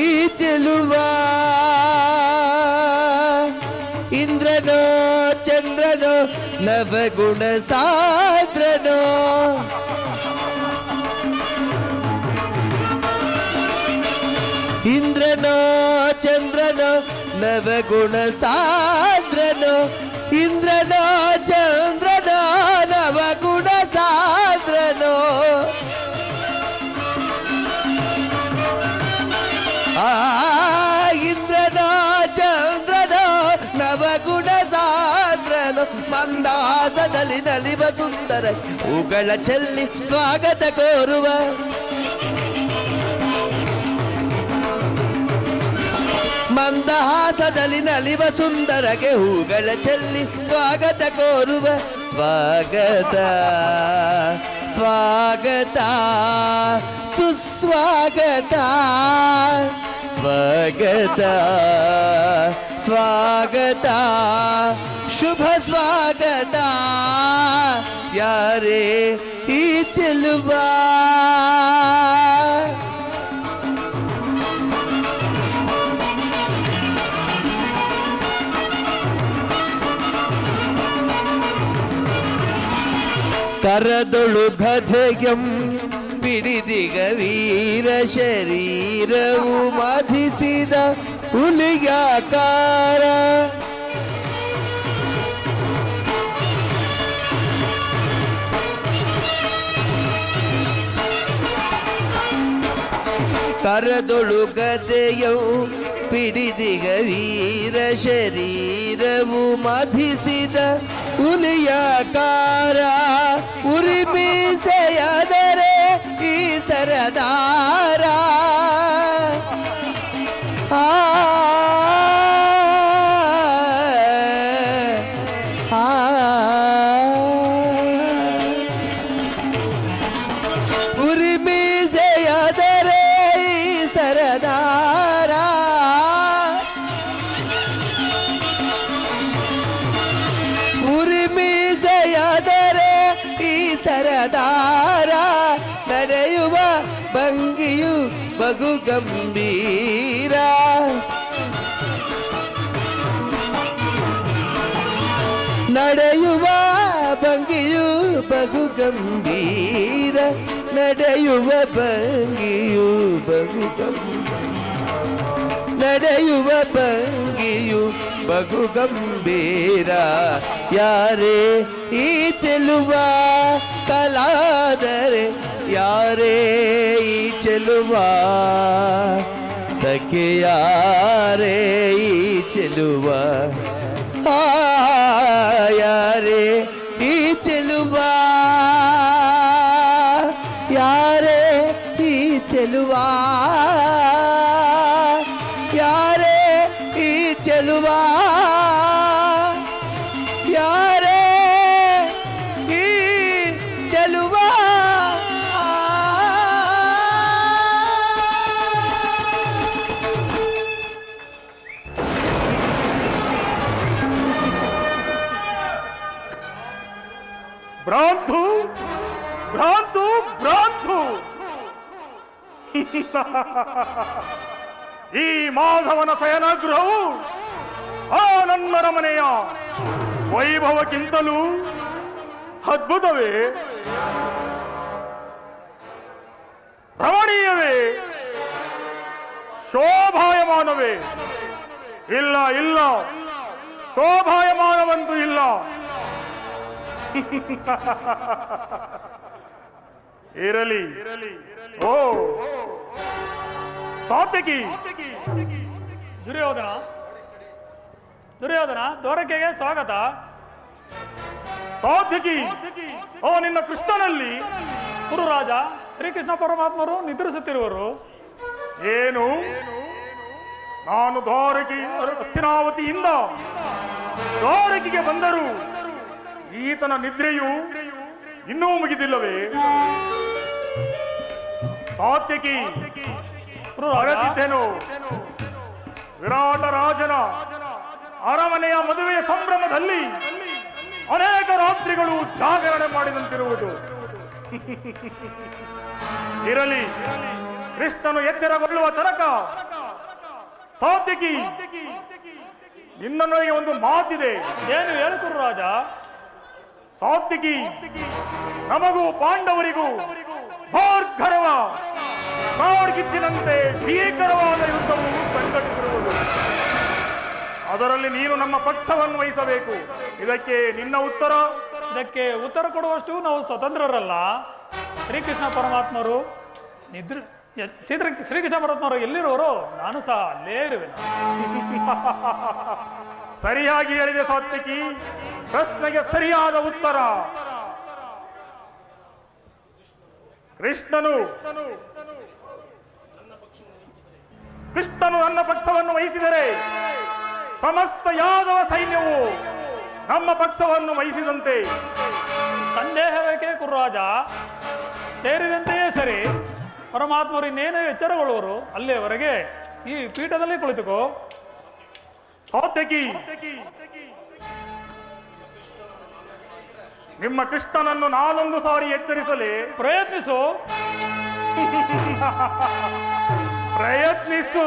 ಈ ಚೆಲುವ ಇಂದ್ರನೋ ಚಂದ್ರನೋ ನವಗುಣ ಸಾಂದ್ರನೋ, ಇಂದ್ರನೋ ಚಂದ್ರನೋ ನವಗುಣ ಸಾಂದ್ರನೋ, ಇಂದ್ರನೋ ಚಂದ್ರನೋ ನವಗುಣ ಸಾಂದ್ರನೋ, ಇಂದ್ರನೋ ಚಂದ್ರನೋ ನವಗುಣ ಸಾಂದ್ರನೋ, ಮಂದಾಸದಲ್ಲಿ ನಲಿವ ಸುಂದರ ಹೂಗಳ ಚೆಲ್ಲಿ ಸ್ವಾಗತ ಕೋರುವ, ಮಂದಹಾಸದಲ್ಲಿ ನಲಿವ ಸುಂದರಗೆ ಹೂಗಳ ಚೆಲ್ಲಿ ಸ್ವಾಗತ ಕೋರುವ, ಸ್ವಾಗತ ಸ್ವಾಗತ ಸುಸ್ವಾಗತ, ಸ್ವಾಗತ ಸ್ವಾಗತ ಶುಭ ಸ್ವಾಗತ, ಯಾರೇ ಈ ಚೆಲುವ. ಕರದೊಳು ಗಧೆಯಂ ಪಿಡಿದಿಗ ವೀರ ಶರೀರವು ಮಧಿಸಿದ ಹುಲಿಯಾಕಾರ, ಕರದೊಳು ಗದೆಯು ಪಿಡಿದಿಗ ವೀರ ಶರೀರವು ಮಧಿಸಿದ ಹುಲಿಯಾಕಾರ, ಉರಿಮೀಸೆಯಾದರೆ ಈ ಸರದಾರ, ಉರಿಮೀಸೆಯಾದರೆ ಈ ಸರದಾರ, ಉರಿಮೀಸೆಯಾದರೆ ಈ ಸರದಾರ, ನಡೆಯುವ ಭಂಗಿಯು ಬಹು ಗಂಭೀರ ನಡೆಯುವ ಭಂಗಿಯು ಬಹು ಗಂಭೀರ ನಡೆಯುವ ಭಂಗಿಯು ಬಹು ನಡೆಯುವ ಭಂಗಿಯು ಬಹು ಗಂಭೀರ ಯಾರೇ ಈ ಚೆಲುವ ಕಲಾದರೆ ಯಾರೇ ಈ ಚೆಲುವ ಸಖಿಯಾರೇ ಈ ಚೆಲುವ ಯಾರೇ ಈ ಚೆಲುವ ಯಾರೇ ಈ ಚೆಲುವ ಯಾರೇ ಈ ಚೆಲುವ ಯಾರೇ ಈ ಚೆಲುವ ಭ್ರಾಂತು ಭ್ರಾಂತು ಭ್ರಾಂತು ಈ ಮಾಧವನ ಶಯನಗೃಹವು ಆ ನನ್ನ ರಮಣೆಯ ವೈಭವಕ್ಕಿಂತಲೂ ಅದ್ಭುತವೇ ರಮಣೀಯವೇ ಶೋಭಾಯಮಾನವೇ ಇಲ್ಲ ಇಲ್ಲ ಶೋಭಾಯಮಾನವಂತೂ ಇಲ್ಲ ಇರಲಿ ಓ ಸಾತ್ವಿಕಿ ದುರ್ಯೋಧನ ದುರ್ಯೋಧನ ದ್ವಾರಕೆಗೆ ಸ್ವಾಗತ. ಸಾತ್ವಿಕಿ ಓ ನಿನ್ನ ಕೃಷ್ಣನಲ್ಲಿ ಕುರುರಾಜ ಶ್ರೀಕೃಷ್ಣ ಪರಮಾತ್ಮರು ನಿದ್ರಿಸುತ್ತಿರುವರು. ಏನು ನಾನು ದ್ವಾರಕಿ ಹಸ್ತಿನಾವತಿಯಿಂದ ದ್ವಾರಕಿಗೆ ಬಂದರು ಈತನ ನಿದ್ರೆಯು ಇನ್ನೂ ಮುಗಿದಿಲ್ಲವೇ? ಸಾತ್ವಿಕಿ ಹೊರಟಿದ್ದೇನು ವಿರಾಟ ರಾಜನ ಅರಮನೆಯ ಮದುವೆಯ ಸಂಭ್ರಮದಲ್ಲಿ ಅನೇಕ ರಾತ್ರಿಗಳು ಜಾಗರಣೆ ಮಾಡಿದಂತಿರುವುದು. ಇರಲಿ, ಕೃಷ್ಣನು ಎಚ್ಚರಗೊಳ್ಳುವ ತನಕ. ಸಾತ್ವಿಕಿ, ನಿನ್ನೊಳಗೆ ಒಂದು ಮಾತಿದೆ. ಏನು ಹೇಳು ಕುರುರಾಜ? ಸಾತ್ವಿಕಿ, ನಮಗೂ ಪಾಂಡವರಿಗೂ ಭಾರ್ಗರವ ಕಾಡ್ಗಿಚ್ಚಿನಂತೆ ಭೀಕರವಾದ ಯುದ್ಧವು ಸಂಘಟಿಸಿರುವುದು. ಅದರಲ್ಲಿ ನೀನು ನಮ್ಮ ಪಕ್ಷವನ್ನು ವಹಿಸಬೇಕು. ಇದಕ್ಕೆ ನಿನ್ನ ಉತ್ತರ? ಇದಕ್ಕೆ ಉತ್ತರ ಕೊಡುವಷ್ಟು ನಾವು ಸ್ವತಂತ್ರರಲ್ಲ. ಶ್ರೀಕೃಷ್ಣ ಪರಮಾತ್ಮರು ಶ್ರೀಕೃಷ್ಣ ಪರಮಾತ್ಮರು ಎಲ್ಲಿರುವರೋ ನಾನು ಸಹ ಅಲ್ಲೇ ಇರುವೆನು. ಸರಿಯಾಗಿ ಹೇಳಿದೆ ಸಾತ್ವಿಕಿ. ಪ್ರಶ್ನೆಗೆ ಸರಿಯಾದ ಉತ್ತರ. ಕೃಷ್ಣನು ನನ್ನ ಪಕ್ಷವನ್ನು ವಹಿಸಿದರೆ ಸಮಸ್ತ ಯಾದವ ಸೈನ್ಯವು ನಮ್ಮ ಪಕ್ಷವನ್ನು ವಹಿಸಿದಂತೆ. ಸಂದೇಹವೇಕೆ ಕುರುರಾಜ? ಸೇರಿದಂತೆಯೇ ಸರಿ. ಪರಮಾತ್ಮರು ಇನ್ನೇನು ಎಚ್ಚರಗೊಳ್ಳುವರು. ಅಲ್ಲಿಯವರೆಗೆ ಈ ಪೀಠದಲ್ಲಿ ಕುಳಿತುಕೋ. ಸಾತ್ವಿಕಿ, ನಿಮ್ಮ ಕೃಷ್ಣನನ್ನು ನಾನೊಂದು ಸಾರಿ ಎಚ್ಚರಿಸಲೇ? ಪ್ರಯತ್ನಿಸು. ಪ್ರಯತ್ನಿಸು.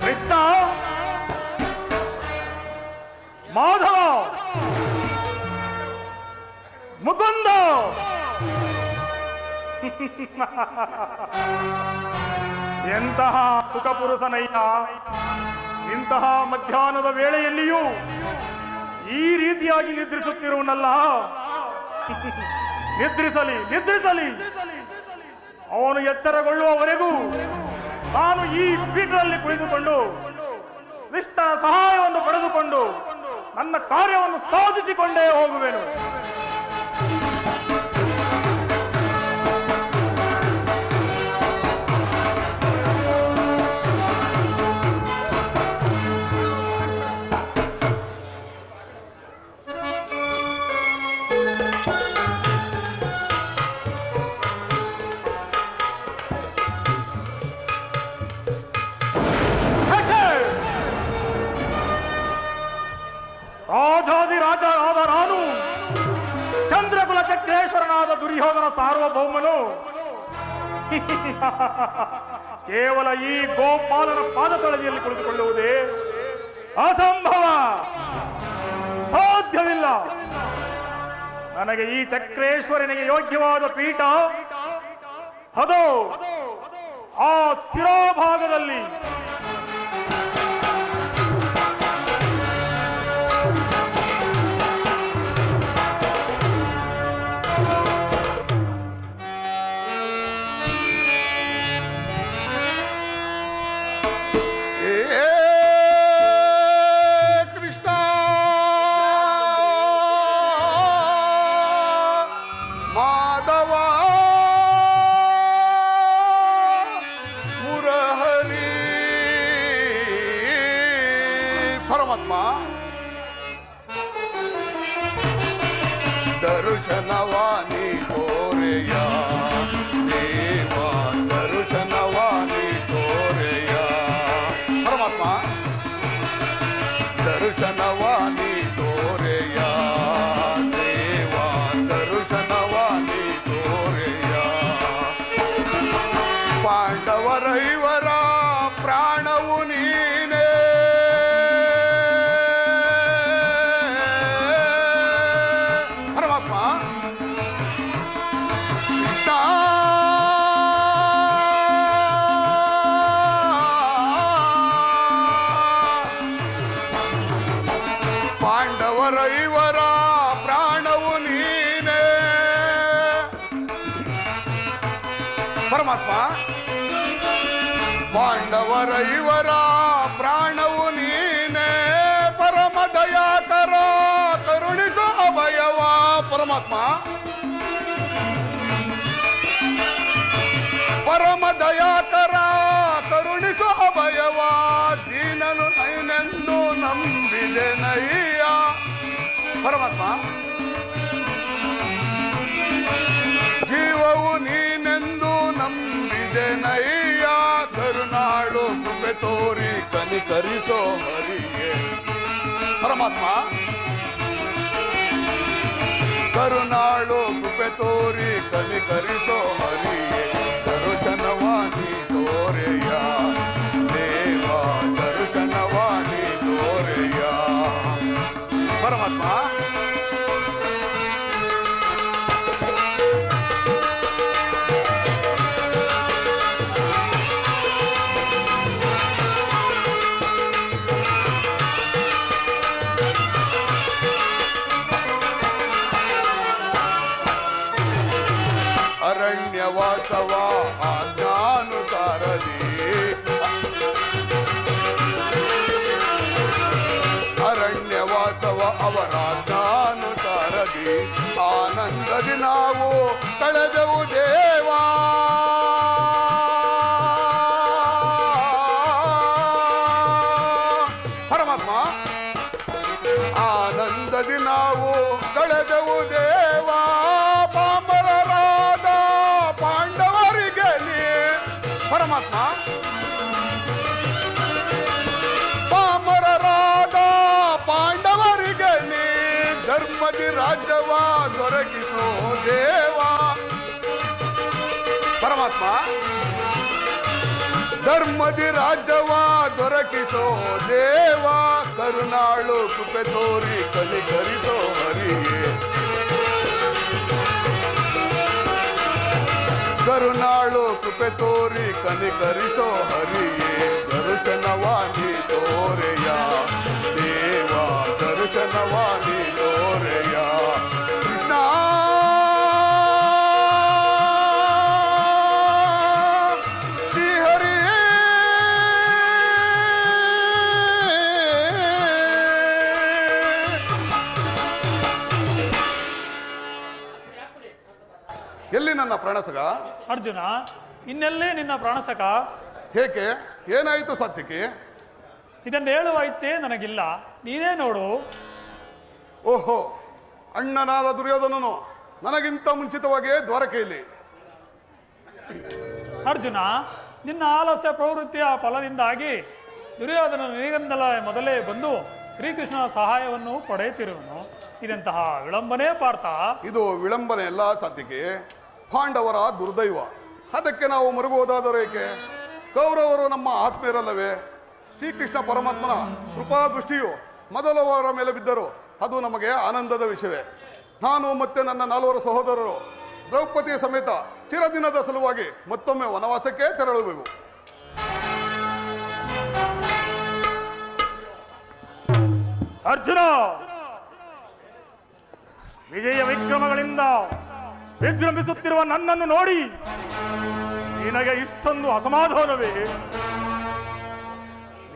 ಕೃಷ್ಣ, ಮಾಧವ, ಮುಕುಂದ, ಎಂತಹ ಸುಖಪುರುಷನಯ್ಯ. ಇಂತಹ ಮಧ್ಯಾಹ್ನದ ವೇಳೆಯಲ್ಲಿಯೂ ಈ ರೀತಿಯಾಗಿ ನಿದ್ರಿಸುತ್ತಿರುವನಲ್ಲ. ನಿದ್ರಿಸಲಿ, ನಿದ್ರಿಸಲಿ. ಅವನು ಎಚ್ಚರಗೊಳ್ಳುವವರೆಗೂ ನಾನು ಈ ಪೀಠದಲ್ಲಿ ಕುಳಿತುಕೊಂಡು ಕೃಷ್ಣನ ಸಹಾಯವನ್ನು ಪಡೆದುಕೊಂಡು ನನ್ನ ಕಾರ್ಯವನ್ನು ಸಾಧಿಸಿಕೊಂಡೇ ಹೋಗುವೆನು. ರಾಜಾದಿ ರಾಜ ಆದ ನಾನು ಸಾರ್ವಭೌಮನು ಕೇವಲ ಈ ಗೋಪಾಲನ ಪಾದತಳದಿಯಲ್ಲಿ ಕುಳಿತುಕೊಳ್ಳುವುದೇ ಅಸಂಭವ, ಸಾಧ್ಯವಿಲ್ಲ. ನನಗೆ ಈ ಚಕ್ರೇಶ್ವರನಿಗೆ ಯೋಗ್ಯವಾದ ಪೀಠ ಅದು ಆ ಶಿರೋಭಾಗದಲ್ಲಿ. ಕೃಷ್ಣ ಮಾಧವ ಮುರಹರಿ ಪರಮಾತ್ಮ ದರ್ಶನವಾನಿ ತೋರೆಯ ದೇವ, ದರ್ಶನವಾನಿ ತೋರೆಯ ಪರಮಾತ್ಮ, ದರ್ಶನವಾನಿ ತೋರೆಯ ದೇವ, ದರ್ಶನವಾನಿ ತೋರೆಯ. ಪಾಂಡವರೈವರ ಪ್ರಾಣವು ನೀನೇ, ಪರಮಾತ್ಮ ಕೃಷ್ಣ ಪಾಂಡವರೈವರ ಪ್ರಾಣವು ನೀನೇ, ಪರಮಾತ್ಮ ಪಾಂಡವರೈವರ ಪ್ರಾಣವು ನೀನೇ, ಪರಮ ದಯಾಕರ ಕರುಣಿಸ ಅಭಯವ ಪರಮಾತ್ಮ, ಪರಮ ದಯಾಕರ ಕರುಣಿಸ ಅಭಯವ, ದೀನನು ನೈನೆಂದು ನಂಬಿದೆ ನಯ್ಯ ಪರಮಾತ್ಮ, ಜೀವವು ನೀನೆಂದು ನಂಬಿದೆ ನಯ್ಯ, ಕರುಣಾಳು ಕೃಪೆ ತೋರಿ ಕನಿಕರಿಸೋ ಹರಿಗೆ ಪರಮಾತ್ಮ, ಕರುಣಾಳು ಕೃಪೆ ತೋರಿ ಕನಿಕರಿಸೋ ಹರಿಗೆ, ದರ್ಶನವಾನಿ ತೋರೆಯ ದೇವ, ದರ್ಶನವಾನಿ ತೋರೆಯ ಪರಮಾತ್ಮ. ಅರಣ್ಯವಾಸವ ಆಜ್ಞಾನುಸಾರದಿ, ಅರಣ್ಯವಾಸವ ಅವರ ಆಜ್ಞಾನುಸಾರದಿ, ಆನಂದದಿ ನಾವು ಕಳೆದೆವು ದೇವಾ, ಪರಮಾತ್ಮ ಆನಂದದಿ ನಾವು ಕಳೆದೆವು ದೇವಾ, ಪಾಮರರಾದ ಪಾಂಡವರಿಗೆ ನೀ ಪರಮಾತ್ಮ, ಪಾಮರರಾದ ಪಾಂಡವರಿಗೆ ನೀ ಧರ್ಮದಿ ರಾಜ್ಯವ ದೊರಕಿಸೋ ದೇವ ಪರಮಾತ್ಮ, ಧರ್ಮದಿ ರಾಜ್ಯವ ದೊರಕಿಸೋ ದೇವ, ಕರುಣಾಳು ಕೃಪೆ ತೋರಿ ಕನಿಕರಿಸೋ ಹರಿಗೆ, ಕರುಣಾಳು ಕೃಪೆ ತೋರಿ ಕನಿಕರಿಸೋ ಹರಿಗೆ, ದರ್ಶನವಾನಿ ತೋರೆಯ ದೇವ, ದರ್ಶನವಾನಿ ತೋರೆಯ ಕೃಷ್ಣ. ಶ್ರೀಹರಿ ಎಲ್ಲಿ ನನ್ನ ಪ್ರಾಣಸಗ? ಅರ್ಜುನ, ಇನ್ನೆಲ್ಲೇ ನಿನ್ನ ಪ್ರಾಣಸಕ? ಏಕೆ, ಏನಾಯಿತು ಸಾತ್ವಿಕಿ? ಇದನ್ನು ಹೇಳುವ ಇಚ್ಛೆ ನನಗಿಲ್ಲ, ನೀನೇ ನೋಡು. ಓಹೋ, ಅಣ್ಣನಾದ ದುರ್ಯೋಧನನು ನನಗಿಂತ ಮುಂಚಿತವಾಗಿಯೇ ದ್ವಾರಕೆಯಲ್ಲಿ. ಅರ್ಜುನ, ನಿನ್ನ ಆಲಸ್ಯ ಪ್ರವೃತ್ತಿಯ ಫಲದಿಂದಾಗಿ ದುರ್ಯೋಧನ ನಿನಗಿಂದಲೇ ಮೊದಲೇ ಬಂದು ಶ್ರೀಕೃಷ್ಣನ ಸಹಾಯವನ್ನು ಪಡೆಯುತ್ತಿರುವನು. ಇದೆಂತಹ ವಿಳಂಬನೆ ಪಾರ್ಥ? ಇದು ವಿಳಂಬನೆ ಎಲ್ಲ ಸಾತ್ವಿಕಿ. ಪಾಂಡವರ ದುರ್ದೈವ. ಅದಕ್ಕೆ ನಾವು ಮರುಗುವುದಾದರೆ ಏಕೆ? ಕೌರವರು ನಮ್ಮ ಆತ್ಮೀಯರಲ್ಲವೇ? ಶ್ರೀಕೃಷ್ಣ ಪರಮಾತ್ಮನ ಕೃಪಾ ದೃಷ್ಟಿಯು ಮೊದಲವರ ಮೇಲೆ ಬಿದ್ದರು, ಅದು ನಮಗೆ ಆನಂದದ ವಿಷಯವೇ. ನಾನು ಮತ್ತೆ ನನ್ನ 4 ಸಹೋದರರು ದ್ರೌಪದಿಯ ಸಮೇತ ಚಿರದಿನದ ಸಲುವಾಗಿ ಮತ್ತೊಮ್ಮೆ ವನವಾಸಕ್ಕೆ ತೆರಳುವೆವು. ಅರ್ಜುನ, ವಿಜಯ ವಿಕ್ರಮಗಳಿಂದ ವಿಜೃಂಭಿಸುತ್ತಿರುವ ನನ್ನನ್ನು ನೋಡಿ ನಿನಗೆ ಇಷ್ಟೊಂದು ಅಸಮಾಧಾನವೇ?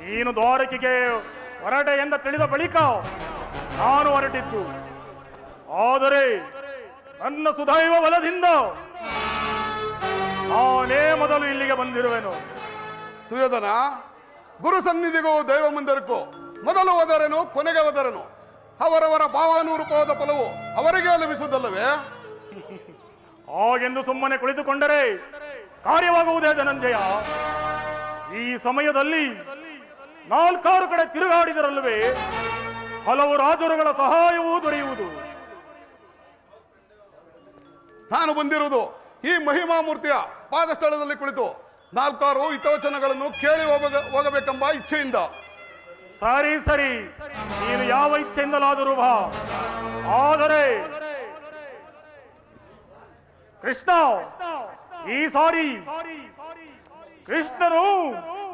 ನೀನು ದ್ವಾರಕೆಗೆ ಹೊರಟೆ ಎಂದ ತಿಳಿದ ಬಳಿಕ ನಾನು ಹೊರಟಿದ್ದು. ಆದರೆ ನನ್ನ ಸುದೈವ ಬಲದಿಂದ ನಾನೇ ಮೊದಲು ಇಲ್ಲಿಗೆ ಬಂದಿರುವೆನು. ಸುಯೋಧನ, ಗುರು ಸನ್ನಿಧಿಗೂ ದೈವ ಮಂದಿರಕ್ಕೂ ಮೊದಲು ಹೋದರೇನು ಕೊನೆಗೆ ಹೋದರೇನು ಅವರವರ ಭಾವಾನುರೂಪವಾದ ಫಲವು ಅವರಿಗೆ ಲಭಿಸುವುದಲ್ಲವೇ? ಹಾಗೆಂದು ಸುಮ್ಮನೆ ಕುಳಿತುಕೊಂಡರೆ ಕಾರ್ಯವಾಗುವುದೇ ಧನಂಜಯ? ಈ ಸಮಯದಲ್ಲಿ 4 ಕಡೆ ತಿರುಗಾಡಿದರಲ್ಲವೇ ಹಲವು ರಾಜರುಗಳ ಸಹಾಯವೂ ದೊರೆಯುವುದು. ನಾನು ಬಂದಿರುವುದು ಈ ಮಹಿಮಾಮೂರ್ತಿಯ ಪಾದಸ್ಥಳದಲ್ಲಿ ಕುಳಿತು 4 ಹಿತವಚನಗಳನ್ನು ಕೇಳಿ ಹೋಗಬೇಕೆಂಬ ಇಚ್ಛೆಯಿಂದ. ಸರಿ ಸರಿ, ನೀನು ಯಾವ ಇಚ್ಛೆಯಿಂದಲಾದರೂ ಬಾ. ಆದರೆ ಕೃಷ್ಣ, ಈ ಸಾರಿ ಕೃಷ್ಣನು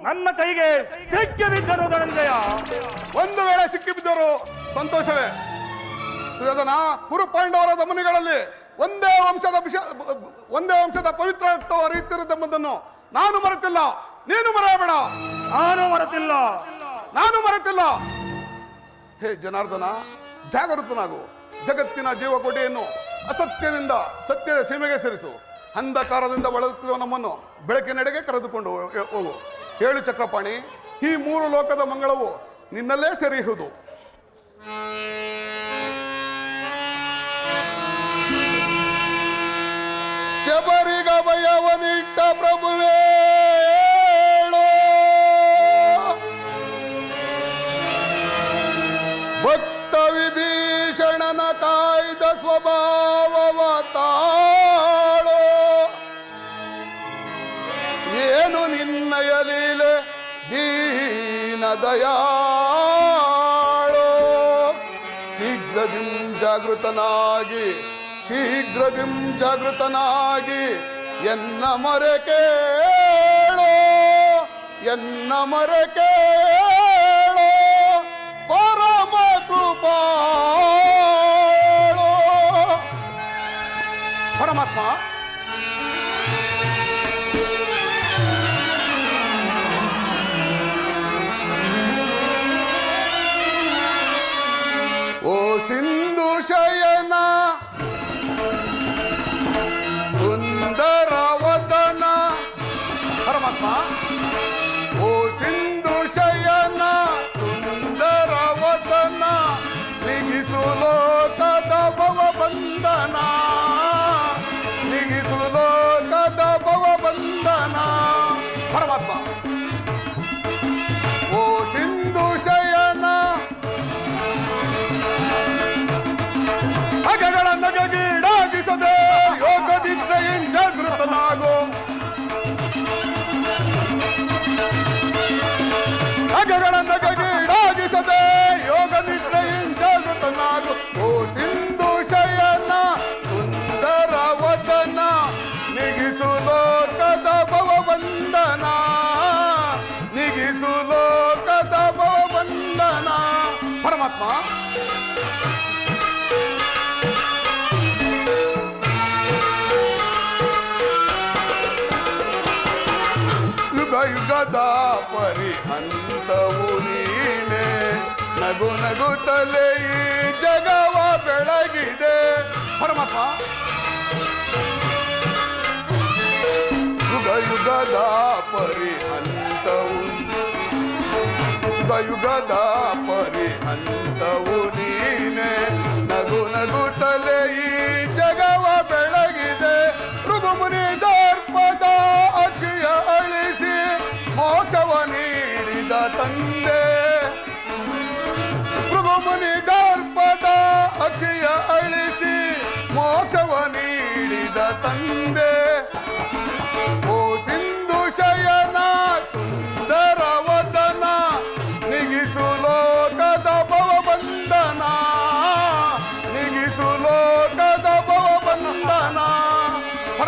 ನನ್ನ ಕೈಗೆ ಸಿಕ್ಕಿ ಬಿದ್ದನು ಧನಂಜಯ. ಒಂದು ವೇಳೆ ಸಿಕ್ಕಿಬಿದ್ದರು ಸಂತೋಷವೇ. ಸುಯೋಧನ, ಕುರು ಪಾಂಡವರ ದಮನಿಗಳಲ್ಲಿ ಒಂದೇ ವಂಶದ ಪವಿತ್ರ ರಕ್ತವು ಹರಿಯುತ್ತಿರುವುದೆಂಬುದನ್ನು ನಾನು ಮರೆತಿಲ್ಲ, ನೀನು ಮರೆಯಬೇಡ. ನಾನು ಮರೆತಿಲ್ಲ. ಹೇ ಜನಾರ್ದನ, ಜಾಗೃತನಾಗು. ಜಗತ್ತಿನ ಜೀವಕೋಟೆಯನ್ನು ಅಸತ್ಯದಿಂದ ಸತ್ಯದ ಸೀಮೆಗೆ ಸೇರಿಸು. ಅಂಧಕಾರದಿಂದ ಬಳಲುತ್ತಿರುವ ನಮ್ಮನ್ನು ಬೆಳಕಿನೆಡೆಗೆ ಕರೆದುಕೊಂಡು ಹೋಗು. 7 ಚಕ್ರಪಾಣಿ, ಈ 3 ಲೋಕದ ಮಂಗಳವು ನಿನ್ನಲ್ಲೇ ಸೆರೆಯುವುದು. ಶಬರಿಗ ಭಯವನಿಟ್ಟ ಪ್ರಭುವೇ, ಭಕ್ತ ವಿಭೀಷಣನ ಕಾಯ್ದ ಸ್ವಭಾವವ ತಾಳೋ. ಏನು ನಿನ್ನಯ ಲೀಲೆ ದೀನ ದಯಾಳೋ. ಶೀಘ್ರದಿಂ ಜಾಗೃತನಾಗಿ ಎನ್ನ ಮೊರೆ ಕೇಳೋ, ಎನ್ನ ಮೊರೆ ಕೇಳೋ ಪರಮ ಕೃಪಾಳೋ. ಪರಮಾತ್ಮ, ಓ ಸಿಂಧು ಶಯನ ಸುಂದರ ವದನ. ಪರಮಾತ್ಮ, ಓ ಸಿಂಧು ಶಯನ ಸುಂದರ ವದನ, ನಿಗಿಸು ಲೋಕದ ಭವ ಬಂಧನ, ನಿಗಿಸು ಲೋಕದ ಭವ ಬಂಧನ. ಪರಮಾತ್ಮ, ಓ ಸಿಂಧು ಶಯನ ಅಗಗಳ ನಗಗೀಡಾಗಿಸದೆ ಯೋಗದಿದ್ರೆಯಿಂದ ಜಾಗೃತನಾಗೋ. ಅಗಗಳ ನಗಗೀಡಾಗಿಸದೆ ಯೋಗ ನಿದ್ರೆಯಿಂದ ಜಾಗೃತನಾಗು. ಓ ಸಿಂಧು ಶಯನ ಸುಂದರ ವದನ, ನಿಗಿಸು ಲೋಕದ ಭವ ಬಂಧನ, ನಿಗಿಸು ಲೋಕದ ಭವ ಬಂಧನ. ಪರಮಾತ್ಮ, ಯುಗದ ಪರಿಹಂತವು ನೀನೆ, ನಗು ನಗುತ್ತಲೇ ಈ ಜಗವ ಬೆಳಗಿದೆ. ಪರಮಾತ್ಮ, ಯುಗದ ಪರಿಹಂತವು, ಯುಗದ ಪರಿಹಂತವು ನೀನೆ, ನಗು ನಗುತ್ತಲೇ ಈ ಜಗವ ಬೆಳಗಿದೆ. ಋಗುಮುನಿ ದರ್ಪದ ಅಕ್ಷಯ ಅಳಿಸಿ ಮೋಕ್ಷವ ನೀಡಿದ ತಂದೆ, ಋಗುಮುನಿ ದರ್ಪದ ಅಕ್ಷಯ ಅಳಿಸಿ ಮೋಕ್ಷವ ನೀಡಿದ ತಂದೆ.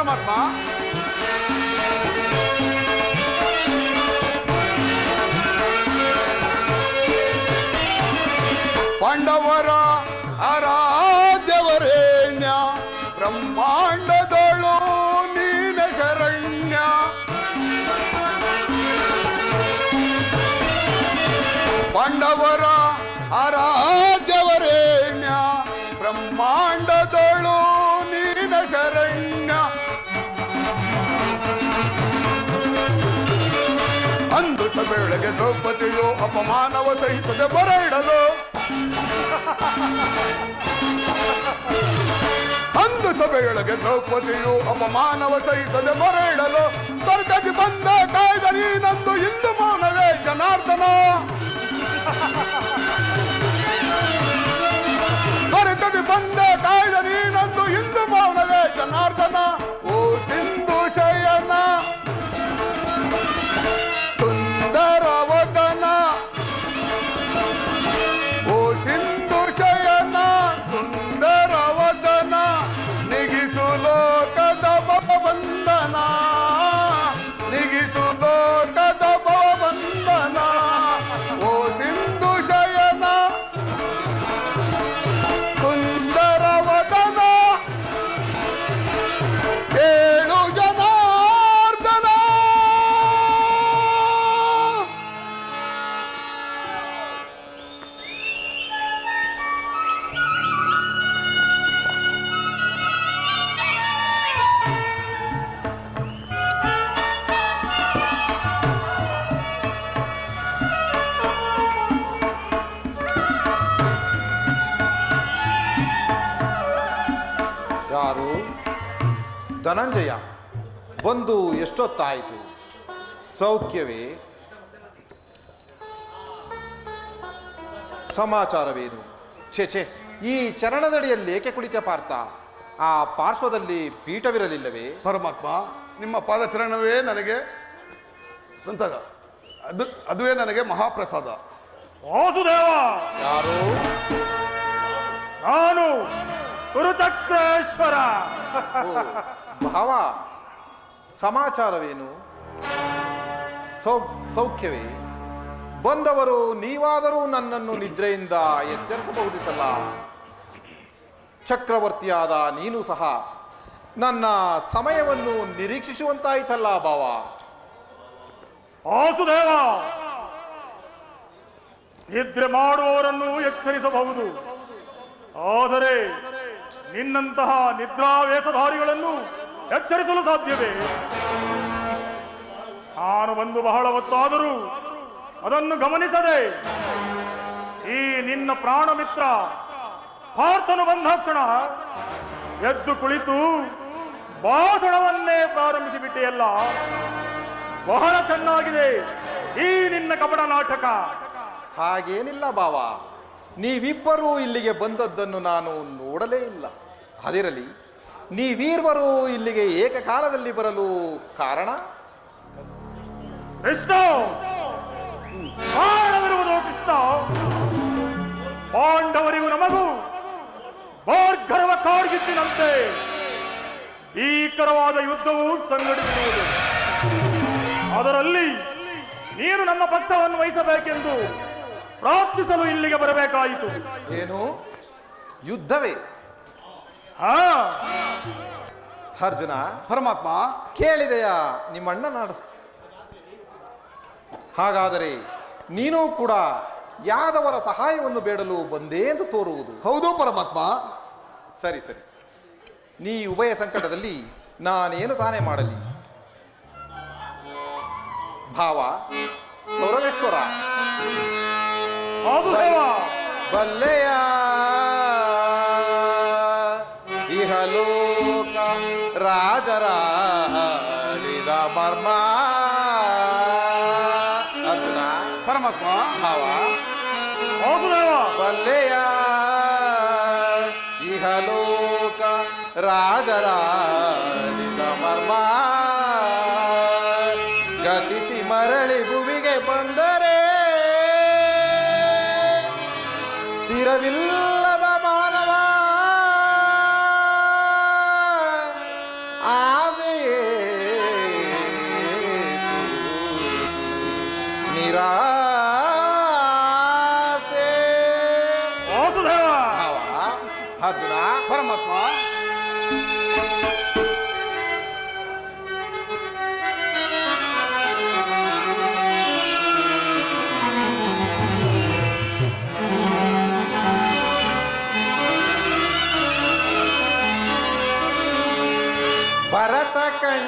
ಪರಮಾತ್ಮ. ಪಾಂಡವರ ಆರಾಧ್ಯವರೇಣ್ಯ, ಬ್ರಹ್ಮಾಂಡದಳು ನೀನ ಶರಣ್ಯ. ಪಾಂಡವರ ಆರಾಧ್ಯವರೇಣ್ಯ, ಬ್ರಹ್ಮಾಂಡದಳು ನೀನ ಶರಣ್ಯ. ಅಂದು ಸಬೇಳೆಗೆ ದ್ರೌಪದಿಯು ಅಪಮಾನವ ಸಹಿಸದೆ ಮೊರೆಯಿಡಲು, ಅಂದು ಸಭೆಯೊಳಗೆ ದ್ರೌಪದಿಯು ಅಪಮಾನವ ಸಹಿಸದೆ ಮೊರೆಯಿಡಲು, ತೊರೆತದಿ ಬಂದ ಕಾಯ್ದ ನೀನಂದು ಇಂದು ಮೌನವೇ ಜನಾರ್ದನ. ತೊರೆತದಿ ಬಂದ ಕಾಯ್ದ ನೀನಂದು ಇಂದು ಮೌನವೇ ಜನಾರ್ದನ. ಓ ಸಿಂಧು ಶಯನ ಸುಂದರ ವದನ, ಓ ಸಿಂಧು ಶಯನ ಸುಂದರ ವದನ, ನಿಗಿಸು ಲೋಕದ ಭವಬಂಧನ, ನಿಗಿಸು ಲೋಕದ ಭವಬಂಧನ. ಓ ಸಿಂಧು ಶಯನ ಸುಂದರ ವದನ, ಏಳು ಜನಾರ್ದನ. ಯಾರು? ಧನಂಜಯ ಬಂದು ಎಷ್ಟೊತ್ತಾಯಿತು? ಸೌಖ್ಯವೇ? ಸಮಾಚಾರವೇನು? ಛೇ, ಈ ಚರಣದಡಿಯಲ್ಲಿ ಏಕೆ ಕುಳಿತ ಪಾರ್ಥ? ಆ ಪಾರ್ಶ್ವದಲ್ಲಿ ಪೀಠವಿರಲಿಲ್ಲವೇ? ಪರಮಾತ್ಮ, ನಿಮ್ಮ ಪಾದಚರಣವೇ ನನಗೆ ಸಂತದ, ಅದುವೇ ನನಗೆ ಮಹಾಪ್ರಸಾದ. ವಾಸುದೇವ, ಯಾರು? ನಾನು ಕುರುಚಕ್ರೇಶ್ವರ. ಓ, ಭಾವ, ಸಮಾಚಾರವೇನು? ಸೌಖ್ಯವೇ? ಬಂದವರು ನೀವಾದರೂ ನನ್ನನ್ನು ನಿದ್ರೆಯಿಂದ ಎಚ್ಚರಿಸಬಹುದಿತ್ತಲ್ಲ. ಚಕ್ರವರ್ತಿಯಾದ ನೀನು ಸಹ ನನ್ನ ಸಮಯವನ್ನು ನಿರೀಕ್ಷಿಸುವಂತಾಯಿತಲ್ಲ ಭಾವ. ವಾಸುದೇವ, ನಿದ್ರೆ ಮಾಡುವವರನ್ನು ಎಚ್ಚರಿಸಬಹುದು, ಆದರೆ ನಿನ್ನಂತಹ ನಿದ್ರಾವೇಶಧಾರಿಗಳನ್ನು ಎಚ್ಚರಿಸಲು ಸಾಧ್ಯವೇ? ನಾನು ಬಂದು ಬಹಳ ಹೊತ್ತಾದರೂ ಅದನ್ನು ಗಮನಿಸದೆ ಈ ನಿನ್ನ ಪ್ರಾಣ ಮಿತ್ರ ಪಾರ್ಥನು ಬಂದಾಕ್ಷಣ ಎದ್ದು ಕುಳಿತು ಭಾಷಣವನ್ನೇ ಪ್ರಾರಂಭಿಸಿಬಿಟ್ಟೆಯಲ್ಲ. ಬಹಳ ಚೆನ್ನಾಗಿದೆ ಈ ನಿನ್ನ ಕಪಟ ನಾಟಕ. ಹಾಗೇನಿಲ್ಲ ಭಾವ, ನೀವಿಬ್ಬರೂ ಇಲ್ಲಿಗೆ ಬಂದದ್ದನ್ನು ನಾನು ನೋಡಲೇ ಇಲ್ಲ. ಅದಿರಲಿ, ನೀವೀರ್ವರು ಇಲ್ಲಿಗೆ ಏಕಕಾಲದಲ್ಲಿ ಬರಲು ಕಾರಣ? ಕೃಷ್ಣ, ಕಾರಣವಿರುವುದು ಕೃಷ್ಣ. ಪಾಂಡವರಿಗೂ ನಮಗೂ ಭಾರ್ಗವ ಕಾಡ್ಗಿಚ್ಚಿನಂತೆ ಭೀಕರವಾದ ಯುದ್ಧವು ಸಂಘಟಿಸಿರುವುದು. ಅದರಲ್ಲಿ ನೀನು ನಮ್ಮ ಪಕ್ಷವನ್ನು ವಹಿಸಬೇಕೆಂದು ಪ್ರಾರ್ಥಿಸಲು ಇಲ್ಲಿಗೆ ಬರಬೇಕಾಯಿತು. ಏನು ಯುದ್ಧವೇ? ಹಾ, ಅರ್ಜುನ. ಪರಮಾತ್ಮ, ಕೇಳಿದೆಯಾ ನಿಮ್ಮಣ್ಣ ನಾಡು? ಹಾಗಾದರೆ ನೀನು ಕೂಡ ಯಾದವರ ಸಹಾಯವನ್ನು ಬೇಡಲು ಬಂದೇ ಎಂದು ತೋರುವುದು. ಹೌದು ಪರಮಾತ್ಮ. ಸರಿ, ನೀ ಉಭಯ ಸಂಕಟದಲ್ಲಿ ನಾನೇನು ತಾನೇ ಮಾಡಲಿ? ಭಾವ ಸೌರವೇಶ್ವರ, ವಾಸುದೇವ, ಬಲ್ಲೆಯ ಇಹಲೋಕ ರಾಜರಾಳಿದ ಮರ್ಮ. ಅರ್ಜುನ. ಪರಮಾತ್ಮ. ಭಾವ ವಾಸುದೇವ, ಬಲ್ಲೆಯ ಇಹಲೋಕ ರಾಜರಾಳಿದ ಮರ್ಮ. ಗತಿಸಿ ಮರಳಿ ಭುವಿಗೆ ಬಂದರೆ ಸ್ಥಿರವಿಲ್ಲದ ಮಾನವ ಆಸೆ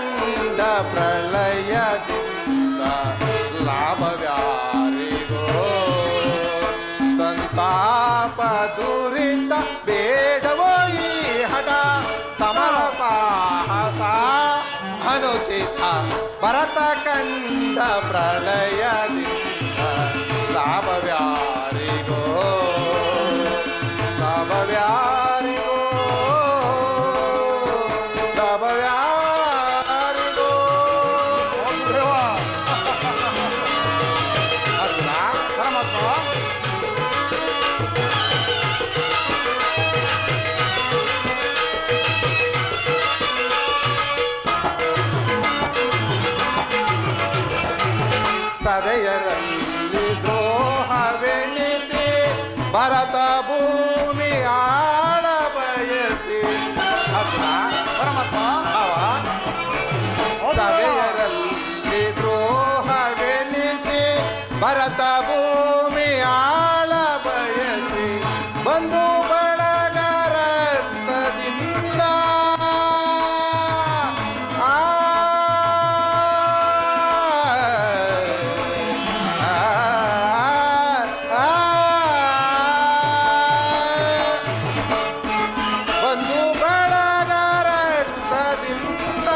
ಕಂಡ ಪ್ರಳಯದಿಂದ ಲಾಭವ್ಯಾರಿಗೋ ಸಂತಾಪ ದುರಿತ ಬೇಡವೋ ಈ ಹಠ ಸಮರ ಸಾಹಸ ಅನುಚಿತ ಭರತ ಕಂಡ ಪ್ರಳಯದಿಂದ ಲಾಭವ್ಯಾರಿಗೋ ಲಾಭವ್ಯಾರಿಗೋ ಲಾಭವ್ಯಾರಿಗೋ ಅರ್ಜುನ ಪರಮಾತ್ಮ ಸದೆಯರಲ್ಲಿ ದ್ರೋಹವೆಣಿಸಿ ಭರತ ಭೂಮಿ ಆಳ ಬಯಸಿ ಅರ್ಜುನ ಪರಮಾತ್ಮ ಅವ ಸದೆಯರಲ್ಲಿ ದ್ರೋಹವೆಣಿಸಿ ಭರತ ಭೂಮಿ ಆಳ ಬಯಸಿ ಬಂಧು ಬಳಗರತ್ನದಿಂದ ಬಂಧು ಬಳಗರತ್ನದಿಂದ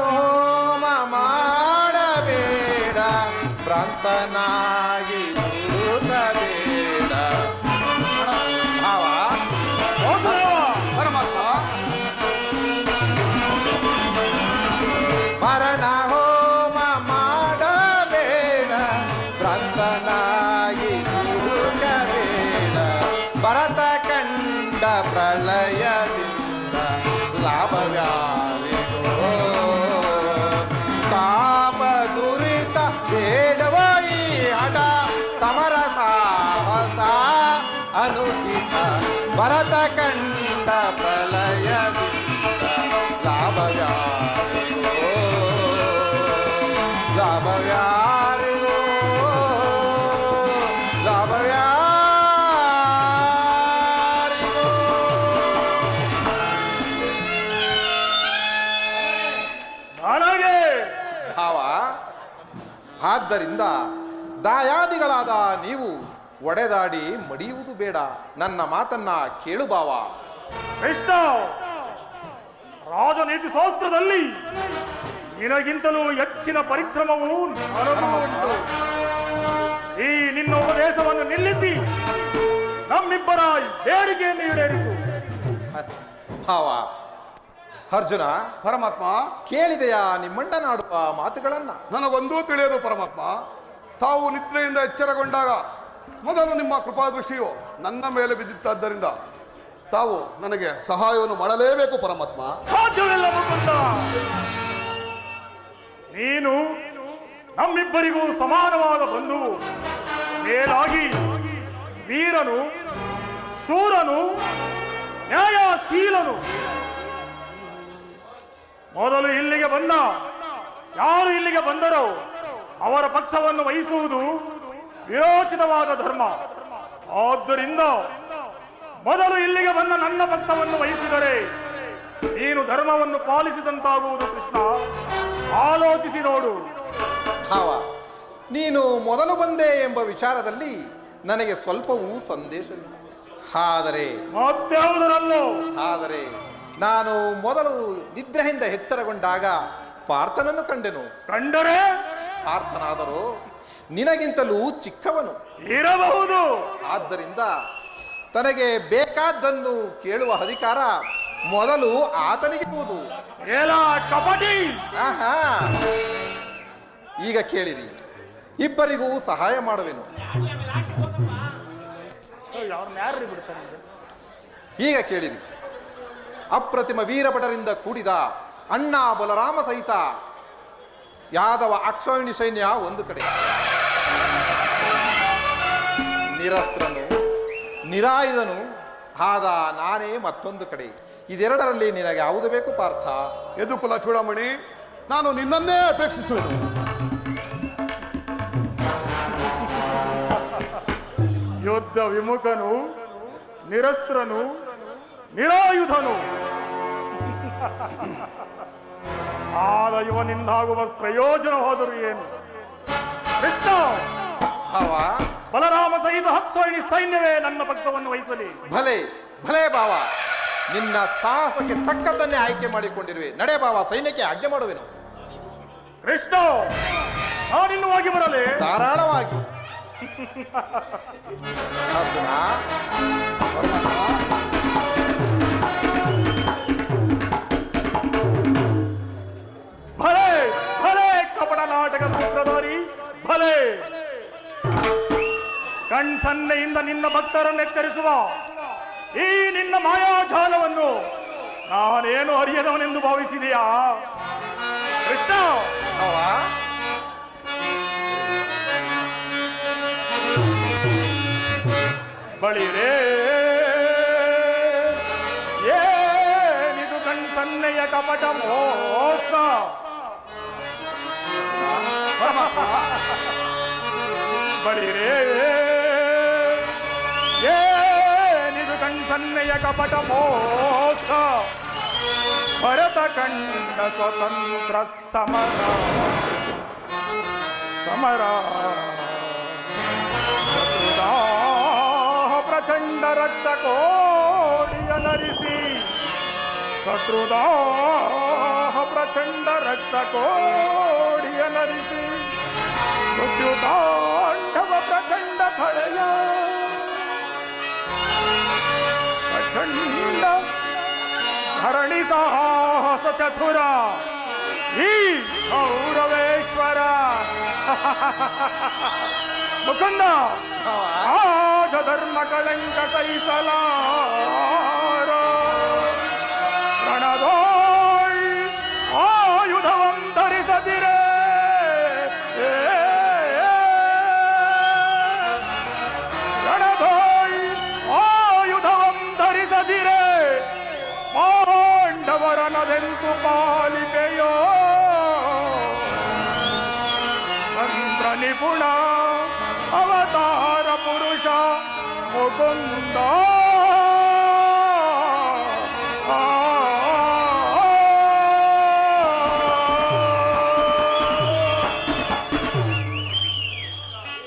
ಹೋಮ ಮಾಡಬೇಡ ಭ್ರಾಂತನಾಗಿ ಬೇಡ ಭಾವ ಪರಮಾತ್ಮ ಮರಣ ಹೋಮ ಮಾಡಬೇಡ ಭ್ರಾಂತನಾಗಿ ಬೇಡ ಭರತ ಕಂಡ ಪ್ರಳಯದಿಂದ ಲಾಭವ್ಯಾರಿಗೋ ತಾಪ ದುರಿತ ಬೇಡವೋ ಈ ಹಠ ಸಮರ ಸಾಹಸ ಅನುಚಿತ ಭರತ ಕಂಡ ಪ್ರಳಯದಿಂದ ಲಾಭವ್ಯಾರಿಗೋ ಲಾಭವ್ಯಾರಿಗೋ ಲಾಭವ್ಯಾರಿಗೋ ನನಗೆ ಭಾವ ಆದ್ದರಿಂದ ದಾಯಾದಿಗಳಾದ ನೀವು ಒಡೆದಾಡಿ ಮಡಿಯುವುದು ಬೇಡ ನನ್ನ ಮಾತನ್ನ ಕೇಳು ಭಾವ ಕೃಷ್ಣ ರಾಜನೀತಿ ಶಾಸ್ತ್ರದಲ್ಲಿ ನಿನಗಿಂತಲೂ ಹೆಚ್ಚಿನ ಪರಿಶ್ರಮವು ನನಗೂ ಉಂಟು. ಈ ನಿನ್ನ ಉಪದೇಶವನ್ನು ನಿಲ್ಲಿಸಿ ನಮ್ಮಿಬ್ಬರ ಬೇಡಿಕೆಯನ್ನು ಈಡೇರಿಸು. ಭಾವ ಅರ್ಜುನ ಪರಮಾತ್ಮ ಕೇಳಿದೆಯಾ ನಿಮ್ಮಣ್ಣನಾಡುವ ಮಾತುಗಳನ್ನ ನನಗೊಂದೂ ತಿಳಿಯದು ಪರಮಾತ್ಮ. ತಾವು ನಿದ್ರೆಯಿಂದ ಎಚ್ಚರಗೊಂಡಾಗ ಮೊದಲು ನಿಮ್ಮ ಕೃಪಾದೃಷ್ಟಿಯು ನನ್ನ ಮೇಲೆ ಬಿದ್ದಿತ್ತಾದ್ದರಿಂದ ತಾವು ನನಗೆ ಸಹಾಯವನ್ನು ಮಾಡಲೇಬೇಕು ಪರಮಾತ್ಮ. ಸಾಧ್ಯವಿಲ್ಲ ಮುಕುಂದ. ನೀನು ನಮ್ಮಿಬ್ಬರಿಗೂ ಸಮಾನವಾದ ಬಂಧುವು. ಮೇಲಾಗಿ ವೀರನು, ಶೂರನು, ನ್ಯಾಯಶೀಲನು. ಮೊದಲು ಇಲ್ಲಿಗೆ ಬಂದ ಯಾರು ಇಲ್ಲಿಗೆ ಬಂದರೋ ಅವರ ಪಕ್ಷವನ್ನು ವಹಿಸುವುದು ವಿರೋಚಿತವಾದ ಧರ್ಮ. ಆದ್ದರಿಂದ ಮೊದಲು ಇಲ್ಲಿಗೆ ಬಂದ ನನ್ನ ಪಕ್ಷವನ್ನು ವಹಿಸಿದರೆ ನೀನು ಧರ್ಮವನ್ನು ಪಾಲಿಸಿದಂತಾಗುವುದು. ಕೃಷ್ಣ, ಆಲೋಚಿಸಿ ನೋಡು. ಭಾವ ನೀನು ಮೊದಲು ಬಂದೆ ಎಂಬ ವಿಚಾರದಲ್ಲಿ ನನಗೆ ಸ್ವಲ್ಪವೂ ಸಂದೇಶವಿಲ್ಲ. ಆದರೆ ನಾನು ಮೊದಲು ನಿದ್ರೆಯಿಂದ ಎಚ್ಚರಗೊಂಡಾಗ ಪಾರ್ಥನನ್ನು ಕಂಡೆನು. ಕಂಡರೆ ಪಾರ್ಥನಾದರೂ ನಿನಗಿಂತಲೂ ಚಿಕ್ಕವನು ಇರಬಹುದು. ಆದ್ದರಿಂದ ತನಗೆ ಬೇಕಾದ್ದನ್ನು ಕೇಳುವ ಅಧಿಕಾರ ಮೊದಲು ಆತನಿಗಿರುವುದು. ಏಲ ಕಪಟಿ. ಆಹಾ, ಈಗ ಕೇಳಿರಿ, ಇಬ್ಬರಿಗೂ ಸಹಾಯ ಮಾಡುವೆನು. ಈಗ ಕೇಳಿರಿ, ಅಪ್ರತಿಮ ವೀರಭಟರಿಂದ ಕೂಡಿದ ಅಣ್ಣ ಬಲರಾಮ ಸಹಿತ ಯಾದವ ಅಕ್ಷೋಹಿಣಿ ಸೈನ್ಯ ಒಂದು ಕಡೆ, ನಿರಸ್ತ್ರನು ನಿರಾಯುಧನು ಆದ ನಾನೇ ಮತ್ತೊಂದು ಕಡೆ. ಇದೆರಡರಲ್ಲಿ ನಿನಗೆ ಯಾವುದು ಬೇಕು ಪಾರ್ಥ? ಯದುಕುಲ ಚೂಡಾಮಣಿ, ನಾನು ನಿನ್ನನ್ನೇ ಅಪೇಕ್ಷಿಸುವೆನು. ಯುದ್ಧ ವಿಮುಖನು, ನಿರಸ್ತ್ರನು, ನಿರಾಯುಧನು. ಮಗನಾದ ಇವನಿಂದಾಗುವ ಪ್ರಯೋಜನವಾದರೂ ಏನು? ಕೃಷ್ಣ, ಭಾವ, ಬಲರಾಮ ಸಹಿತ ಅಕ್ಷೋಹಿಣಿ ಸೈನ್ಯವೇ ನನ್ನ ಪಕ್ಷವನ್ನು ವಹಿಸಲಿ. ಭಲೆ ಭಲೆ ಭಾವ, ನಿನ್ನ ಸಾಹಸಕ್ಕೆ ತಕ್ಕದ್ದನ್ನೇ ಆಯ್ಕೆ ಮಾಡಿಕೊಂಡಿರುವೆ. ನಡೆ ಭಾವ, ಸೈನ್ಯಕ್ಕೆ ಆಜ್ಞೆ ಮಾಡುವೆನು. ಕೃಷ್ಣ, ನಾನಿನ್ನು ಹೋಗಿ ಬರಲೇ? ಧಾರಾಳವಾಗಿ. ಅರ್ಜುನ, ಪರಮಾತ್ಮ, ಭಲೆ ಭಲೆ ಕಪಟ ನಾಟಕ ಸೂತ್ರಧಾರಿ, ಭಲೆ ಕಣ್ಸನ್ನೆಯಿಂದ ನಿನ್ನ ಭಕ್ತರನ್ನು ಎಚ್ಚರಿಸುವ ಈ ನಿನ್ನ ಮಾಯಾಜಾಲವನ್ನು ನಾನೇನು ಅರಿಯದವನೆಂದು ಭಾವಿಸಿದೆಯಾ? ಕೃಷ್ಣ, ಭಾವ, ಬಳಿರೇ ಏನಿದು ಕಣ್ಸನ್ನೆಯ ಕಪಟ ಮೋಸ? ಬಳಿರೇ ಏನಿದು ಕಣ್ಸನ್ನೆಯ ಕಪಟ ಮೋಸ? ಭರತ ಕಂಡ ಸ್ವತಂತ್ರ ಸಮರ ಸಮರ ಪ್ರಚಂಡ ರಕ್ತ ಕೋಡಿಯ ನರಿಸಿ, ಶತ್ರುದಾಹ ಪ್ರಚಂಡ ರಕ್ತ ಕೋಡಿಯ ನರಿಸಿ, ಮೃತ್ಯುತಾಂಡವ ಪ್ರಚಂಡ ಕಳೆಯ ಪ್ರಚಂಡ ಧರಣಿ ಸಾಹಸ ಚತುರ ಈ ಗೌರವೇಶ್ವರ ಮುಕುಂದ ಆಜ ಧರ್ಮ ಕಳಂಕ ಸಹಿಸಲಾರ ರಣದೋಳ್ ಆಯುಧವಂ ಧರಿಸದಿರೆ ರಣದೋಳ್ ಆಯುಧವಂ ಧರಿಸದಿರೆ ಪಾಂಡವರನದೆಂತು ಪಾಲಿಕೆಯೋ ತಂತ್ರ ನಿಪುಣ ಅವತಾರ ಪುರುಷ ಮುಕುಂದ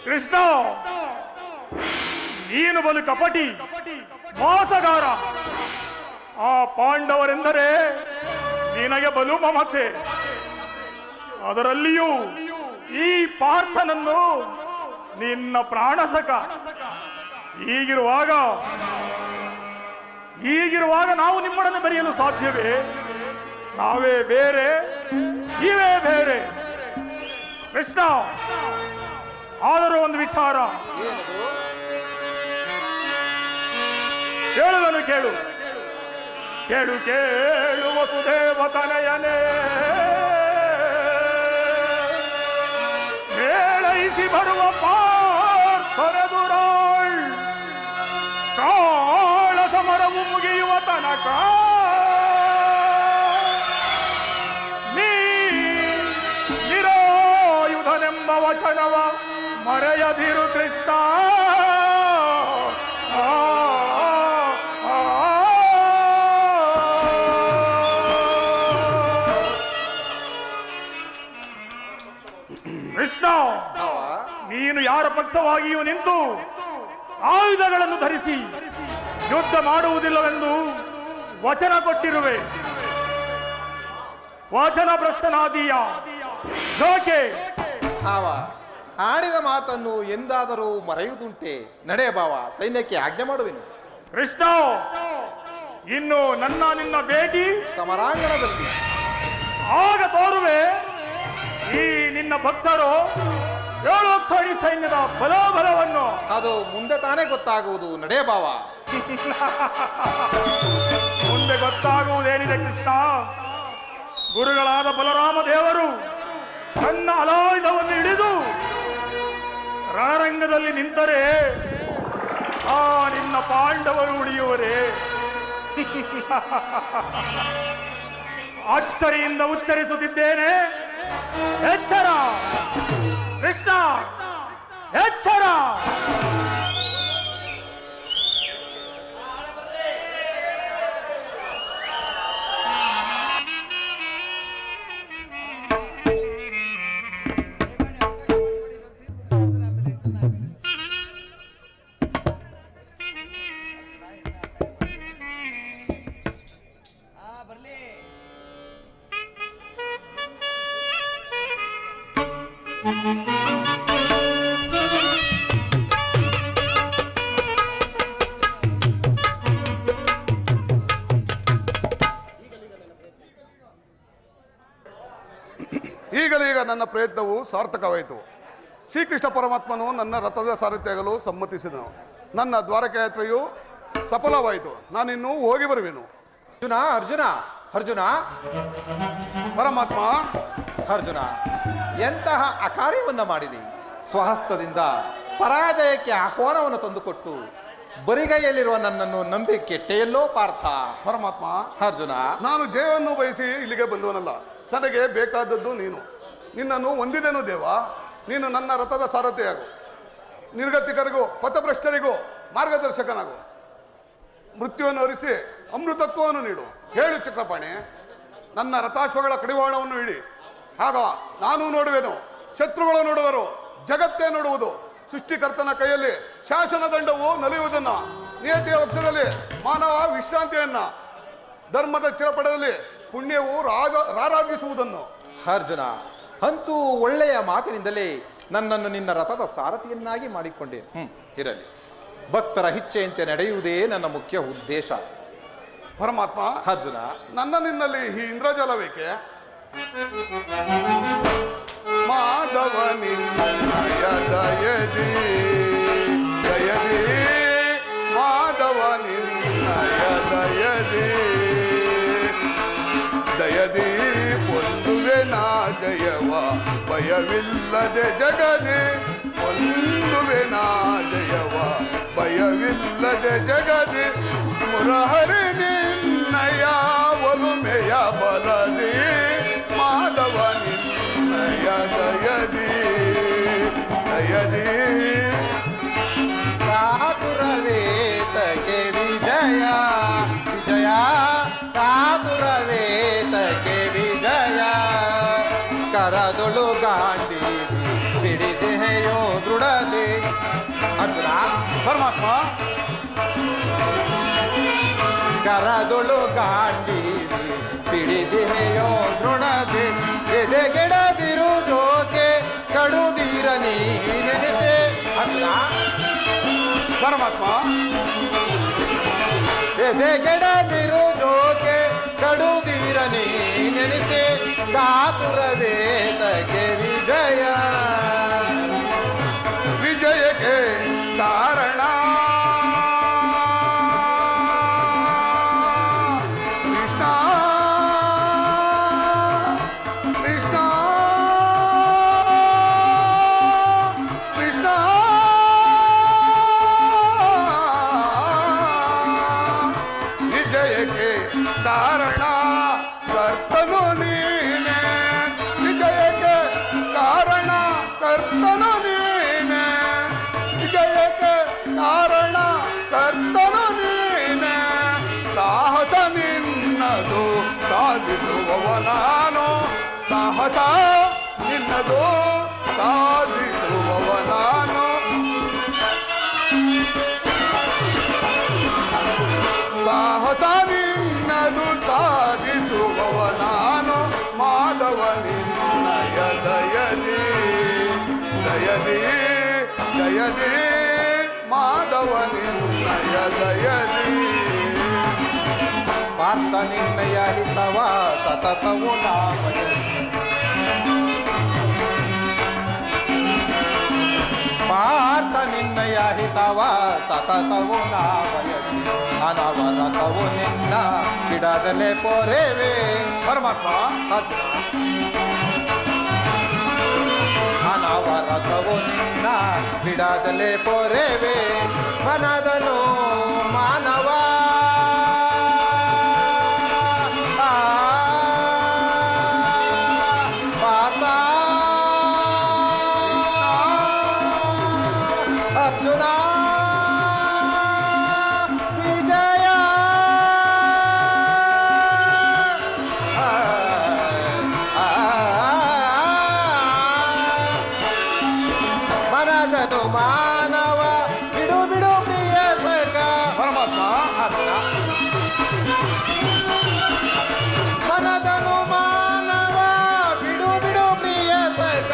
ಕೃಷ್ಣ, ನೀನು ಬಲು ಕಪಟಿ ಮೋಸಗಾರ. ಆ ಪಾಂಡವರೆಂದರೆ ನಿನಗೆ ಬಲು ಮಮತೆ. ಅದರಲ್ಲಿಯೂ ಈ ಪಾರ್ಥನನ್ನು ನಿನ್ನ ಪ್ರಾಣಸಕ. ಹೀಗಿರುವಾಗ ನಾವು ನಿಮ್ಮೊಡನೆ ಬೆರೆಯಲು ಸಾಧ್ಯವೇ? ನಾವೇ ಬೇರೆ, ಇವೇ ಬೇರೆ. ಕೃಷ್ಣ, ಆದರೂ ಒಂದು ವಿಚಾರ ಹೇಳುವನು ಕೇಳು. ಕೇಳು ಕೇಳು ವಸುದೇವ ತನಯನೇ, ಮೇಳೈಸಿ ಬರುವ ಪಾರ್ಥರೆದುರಾಳ್ ಕಾಳ ಸಮರವು ಮುಗಿಯುವ ತನಕ ನೀ ನಿರಾಯುಧನೆಂಬ ವಚನವ ಮರೆಯದಿರು ಕೃಷ್ಣ. ಕೃಷ್ಣ, ನೀನು ಯಾರ ಪಕ್ಷವಾಗಿಯೂ ನಿಂತು ಆಯುಧಗಳನ್ನು ಧರಿಸಿ ಯುದ್ಧ ಮಾಡುವುದಿಲ್ಲವೆಂದು ವಚನ ಕೊಟ್ಟಿರುವೆ. ವಚನ ಭ್ರಷ್ಟನಾದೀಯ ಜೋಕೆ. ಭಾವ, ಆಡಿದ ಮಾತನ್ನು ಎಂದಾದರೂ ಮರೆಯುವುದುಂಟೆ? ನಡೆ ಭಾವ, ಸೈನ್ಯಕ್ಕೆ ಆಜ್ಞೆ ಮಾಡುವೆನು. ಕೃಷ್ಣ, ಇನ್ನು ನಿನ್ನ ಭೇಟಿ ಸಮರಾಂಗಣದಲ್ಲಿ ಆಗ ತೋರುವೆ ಈ ನಿನ್ನ ಭಕ್ತರು 7 ಅಕ್ಷೋಹಿಣಿ ಸೈನ್ಯದ ಬಲವನ್ನು. ಅದು ಮುಂದೆ ತಾನೇ ಗೊತ್ತಾಗುವುದು. ನಡೆ ಭಾವ. ಮುಂದೆ ಗೊತ್ತಾಗುವುದೇನಿದೆ ಕೃಷ್ಣ? ಗುರುಗಳಾದ ಬಲರಾಮ ದೇವರು ತನ್ನ ಅಲಾಯುಧವನ್ನು ಹಿಡಿದು ರಣರಂಗದಲ್ಲಿ ನಿಂತರೆ ಆ ನಿನ್ನ ಪಾಂಡವರು ಉಳಿಯುವರೇ? ಅಚ್ಚರಿಯಿಂದ ಉಚ್ಚರಿಸುತ್ತಿದ್ದೇನೆ, ಎಚ್ಚರ ಕೃಷ್ಣ, ಎಚ್ಚರ. ಈಗಲೀಗ ನನ್ನ ಪ್ರಯತ್ನವು ಸಾರ್ಥಕವಾಯಿತು. ಶ್ರೀಕೃಷ್ಣ ಪರಮಾತ್ಮನು ನನ್ನ ರಥದ ಸಾರಥ್ಯಾಗಲು ಸಮ್ಮತಿಸಿದನು. ನನ್ನ ದ್ವಾರಕ ಯಾತ್ರೆಯು ಸಫಲವಾಯಿತು. ನಾನಿನ್ನೂ ಹೋಗಿ ಬರುವೆನು. ಅರ್ಜುನ ಅರ್ಜುನ ಅರ್ಜುನ ಪರಮಾತ್ಮ, ಅರ್ಜುನ, ಎಂತಹ ಅಕಾರ್ಯವನ್ನ ಮಾಡಿದಿ. ಸ್ವಹಸ್ತದಿಂದ ಪರಾಜಯಕ್ಕೆ ಆಹ್ವಾನವನ್ನು ತಂದುಕೊಟ್ಟು ಬರಿಗೈಯಲ್ಲಿರುವ ನನ್ನನ್ನು ನಂಬಿ ಕೆಟ್ಟೆಯಲ್ಲೋ ಪಾರ್ಥ. ಪರಮಾತ್ಮ, ಅರ್ಜುನ, ನಾನು ಜಯವನ್ನು ಬಯಸಿ ಇಲ್ಲಿಗೆ ಬಂದವನಲ್ಲ. ನನಗೆ ಬೇಕಾದದ್ದು ನೀನು. ನಿನ್ನನ್ನು ಹೊಂದಿದೆನು ದೇವ. ನೀನು ನನ್ನ ರಥದ ಸಾರಥಿಯಾಗು. ನಿರ್ಗತಿಕರಿಗೂ ಪಥಭ್ರಷ್ಟರಿಗೂ ಮಾರ್ಗದರ್ಶಕನಾಗು. ಮೃತ್ಯುವನ್ನು ಹರಿಸಿ ಅಮೃತತ್ವವನ್ನು ನೀಡು. ಹೇಳು ಚಕ್ರಪಾಣಿ, ನನ್ನ ರಥಾಶ್ವಗಳ ಕಡಿವಾಣವನ್ನು ಇಡಿ. ಆಗ ನಾನು ನೋಡುವೆನು, ಶತ್ರುಗಳು ನೋಡುವರು, ಜಗತ್ತೇ ನೋಡುವುದು. ಸೃಷ್ಟಿಕರ್ತನ ಕೈಯಲ್ಲಿ ಶಾಸನ ದಂಡವು ನಲಿಯುವುದನ್ನ, ನಿಯತಿಯ ವಕ್ಷದಲ್ಲಿ ಮಾನವ ವಿಶ್ರಾಂತಿಯನ್ನ, ಧರ್ಮದ ಚಿರಪಡದಲ್ಲಿ ಪುಣ್ಯವು ರಾರಾಜಿಸುವುದನ್ನು. ಅರ್ಜುನ, ಅಂತೂ ಒಳ್ಳೆಯ ಮಾತಿನಿಂದಲೇ ನನ್ನನ್ನು ನಿನ್ನ ರಥದ ಸಾರಥಿಯನ್ನಾಗಿ ಮಾಡಿಕೊಂಡೆ. ಇರಲಿ, ಭಕ್ತರ ಇಚ್ಛೆಯಂತೆ ನಡೆಯುವುದೇ ನನ್ನ ಮುಖ್ಯ ಉದ್ದೇಶ. ಪರಮಾತ್ಮ, ಅರ್ಜುನ, ನನ್ನ ನಿನ್ನಲ್ಲಿ ಈ ಇಂದ್ರಜಾಲವೇಕೆ? ಮಾಧವ ನಿನ್ನಯ ದಯದಿ ದಯದಿ, ಮಾಧವ ನಿನ್ನಯ ದಯದಿ ದಯದಿ, ಒಂದುವೆ ನಾ ಜಯವ ಭಯವಿಲ್ಲದೆ ಜಗದಿ, ಒಂದುವೆ ನಾ ಜಯವ ಭಯವಿಲ್ಲದೆ ಜಗದಿ, ಮುರಹರಿ ನಿನ್ನಯ ಒಲುಮೆಯ ಬಲದಿ, ಮಾಧವ ನಿನ್ನಯ ದಯದಿ ದಯದಿ. ಕಾತುರವೇತಕ್ಕೆ ವಿಜಯ ವಿಜಯ, ಕಾತುರವೇತಕ್ಕೆ ವಿಜಯ, ಕರದೊಳು ಗಾಂಡಿ ಹಿಡಿದೆಯೋ ದೃಢದೆ. ಅರ್ಜುನ, ಪರಮಾತ್ಮ, ಕರದೊಳು ಗಾಂಡಿ ಹಿಡಿದೆಯೋ ದೃಢದೆ, ಎದೆಗೆಡದಿರು ಜೋಕೆ ಕಡುದೀರ ನೀ ನೆನೆಸೆ. ಅರ್ಜುನ, ಪರಮಾತ್ಮ, ಎದೆಗೆಡದಿರು ಜೋಕೆ ಕಡುದೀರ ನೀ ನೆನೆಸೆ, ಕಾತುರವೇತಕ್ಕೆ ವಿಜಯ. ವಿಜಯಕ್ಕೆ ಕಾರಣ ಕೃಷ್ಣ ಕೃಷ್ಣ ಕೃಷ್ಣ, ವಿಜಯಕ್ಕೆ ಕಾರಣ ಕರ್ತನು ನೀನೆ, ವಿಜಯಕ್ಕೆ ಕಾರಣ ಕರ್ತನು ನೀನೆ, ವಿಜಯಕ್ಕೆ ಕಾರಣ ಕರ್ತನು ನೀನೆ, ಸಾಹಸ ನಿನ್ನದು ಸಾಧಿಸುವವ ನಾನು, ಸಾಹಸ ನಿನ್ನದು ಸಾಧಿಸುವವ ನಾನು, ಸಾಹಸ ನಿನ್ನದು ಸಾಧಿಸುವವ ನಾನು, ಮಾಧವ ನಿನ್ನಯ ದಯದಿ ದಯದಿ ದಯದಿ, ಮಾಧವ ನಿನ್ನಯ ದಯದಿ. ಪಾರ್ಥ ನಿನ್ನಯ ಹಿತವ ಸತತವು ನಾಮಯ, ಪಾರ್ಥ ನಿನ್ನಯ ಹಿತವ ಸತತವು ನಾಮಯ, ಅನವರತವು ನಿನ್ನ ಬಿಡದಲೆ ಪೊರೆವೆ. ಪರಮಾತ್ಮ, ಅನವರತವು ನಿನ್ನ ಬಿಡದಲೆ ಪೊರೆವೆ, ಮನದನು ಮಾನವ ಪಾರ್ಥ. ಅರ್ಜುನ, ವಿಜಯ ಮನದನು ಮಾನವ ಬಿಡು ಬಿಡು ಪ್ರಿಯ ಸಖ. ಪರಮಾತ್ಮ, ಮನದನು ಮಾನವ ಬಿಡು ಬಿಡು ಪ್ರಿಯ ಸಖ,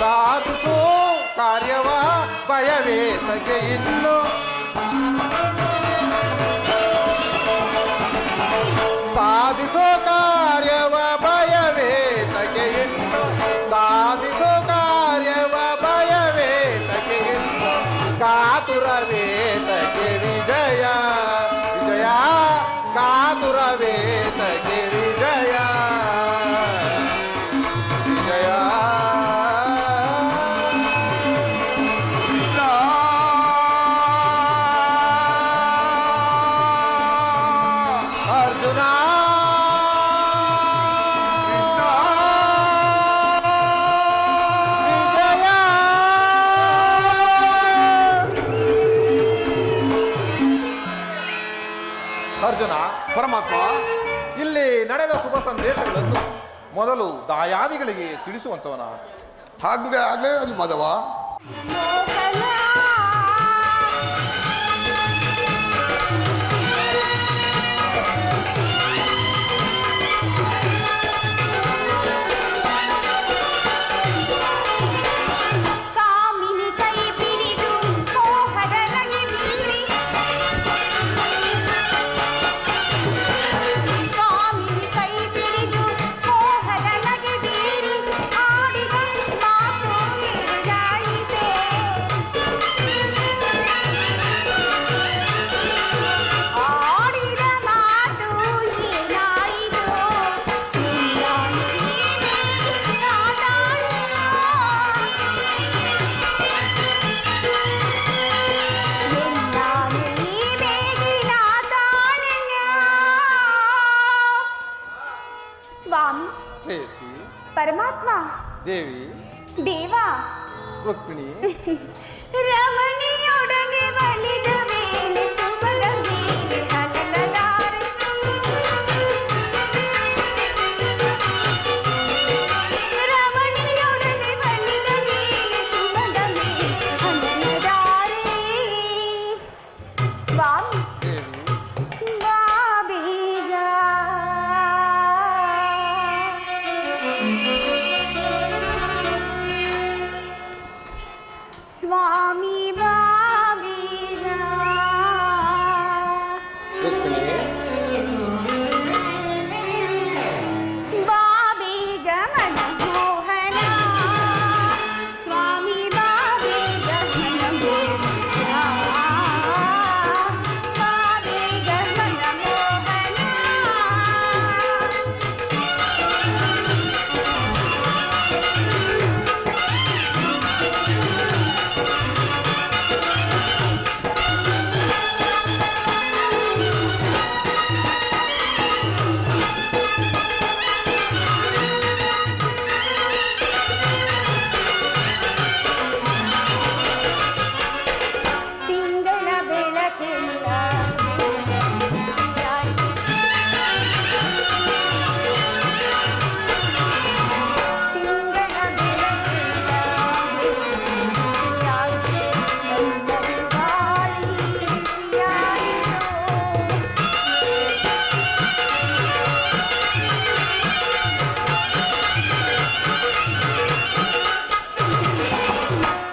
ಸಾಧಿಸೋ ಕಾರ್ಯವ ಭಯವೇತಗೆ ಇನ್ನು ಸಾಧಿಸೋ ಕಾರ್ಯವ ಭಯವೇತಗೆ ಇನ್ನು ಸಾಧಿಸೋ ಕಾರ್ಯವ ಭಯವೇತಗೆ ಇನ್ನು ಕಾತುರವೇತಗೆ ವಿಜಯ ವಿಜಯ ಕಾತುರವೇತಗೆ ವಿಜಯ ವಿಜಯ ಕೃಷ್ಣ ಅರ್ಜುನ ಕೃಷ್ಣ ವಿಜಯ ಅರ್ಜುನ, ಪರಮಾತ್ಮ, ಇಲ್ಲಿ ನಡೆದ ಶುಭ ಸಂದೇಶಗಳನ್ನು ಮೊದಲು ದಾಯಾದಿಗಳಿಗೆ ತಿಳಿಸುವಂತವನ. ಹಾಗೆ ಆಗಲೇ ಅಲ್ಲಿ ಮಾಧವ. ಮೋಹನ ಕಾಮಿನಿ ಕೈ ಬಿಡಿದು ಮೋಹದ ನಗೆ ಬೀರಿ ಕಾಮಿನಿ ಕೈ ಬಿಡಿದು ಮೋಹದ ನಗೆ ಬೀರಿ ಆಡಿದ ಮಾತು ಏನಾಯಿತೆ ಆಡಿದ ಮಾತು ಏನಾಯಿತು ಇಲ್ಲ ಸ್ವಾಮಿ ಪ್ರೇಯಸಿ, ಪರಮಾತ್ಮ ದೇವಿ, ದೇವ ರುಕ್ಮಿಣಿ, ರಮಣಿಯೊಡನೆ ಒಲಿದ ಮೇಲೆ ಸುಮದ ಮೇಲೆ ಹನನದಾರೆ ರಮಣಿಯೊಡನೆ ಒಲಿದ ಮೇಲೆ ಸುಮದ ಮೇಲೆ ಹನನದಾರೆ ಸ್ವಾಮಿ ದೇವಿ, ಬಾ ಬೇಗ ಸ್ವಾಮಿ ಬಾ ಬೇಗ ರುಕ್ಮಿಣಿ, ಬಾ ಬೇಗ ಮನಮೋಹನ ಸ್ವಾಮಿ ಬಾ ಬೇಗ ಮನಮೋಹನ ಬಾ ಬೇಗ ಮನಮೋಹನ ತಿಂಗಳ ಬೆಳಕಿಲ್ಲ ತಿಂಗಳ ಬೆಳಕಿಲ್ಲ ಗಾಳಿ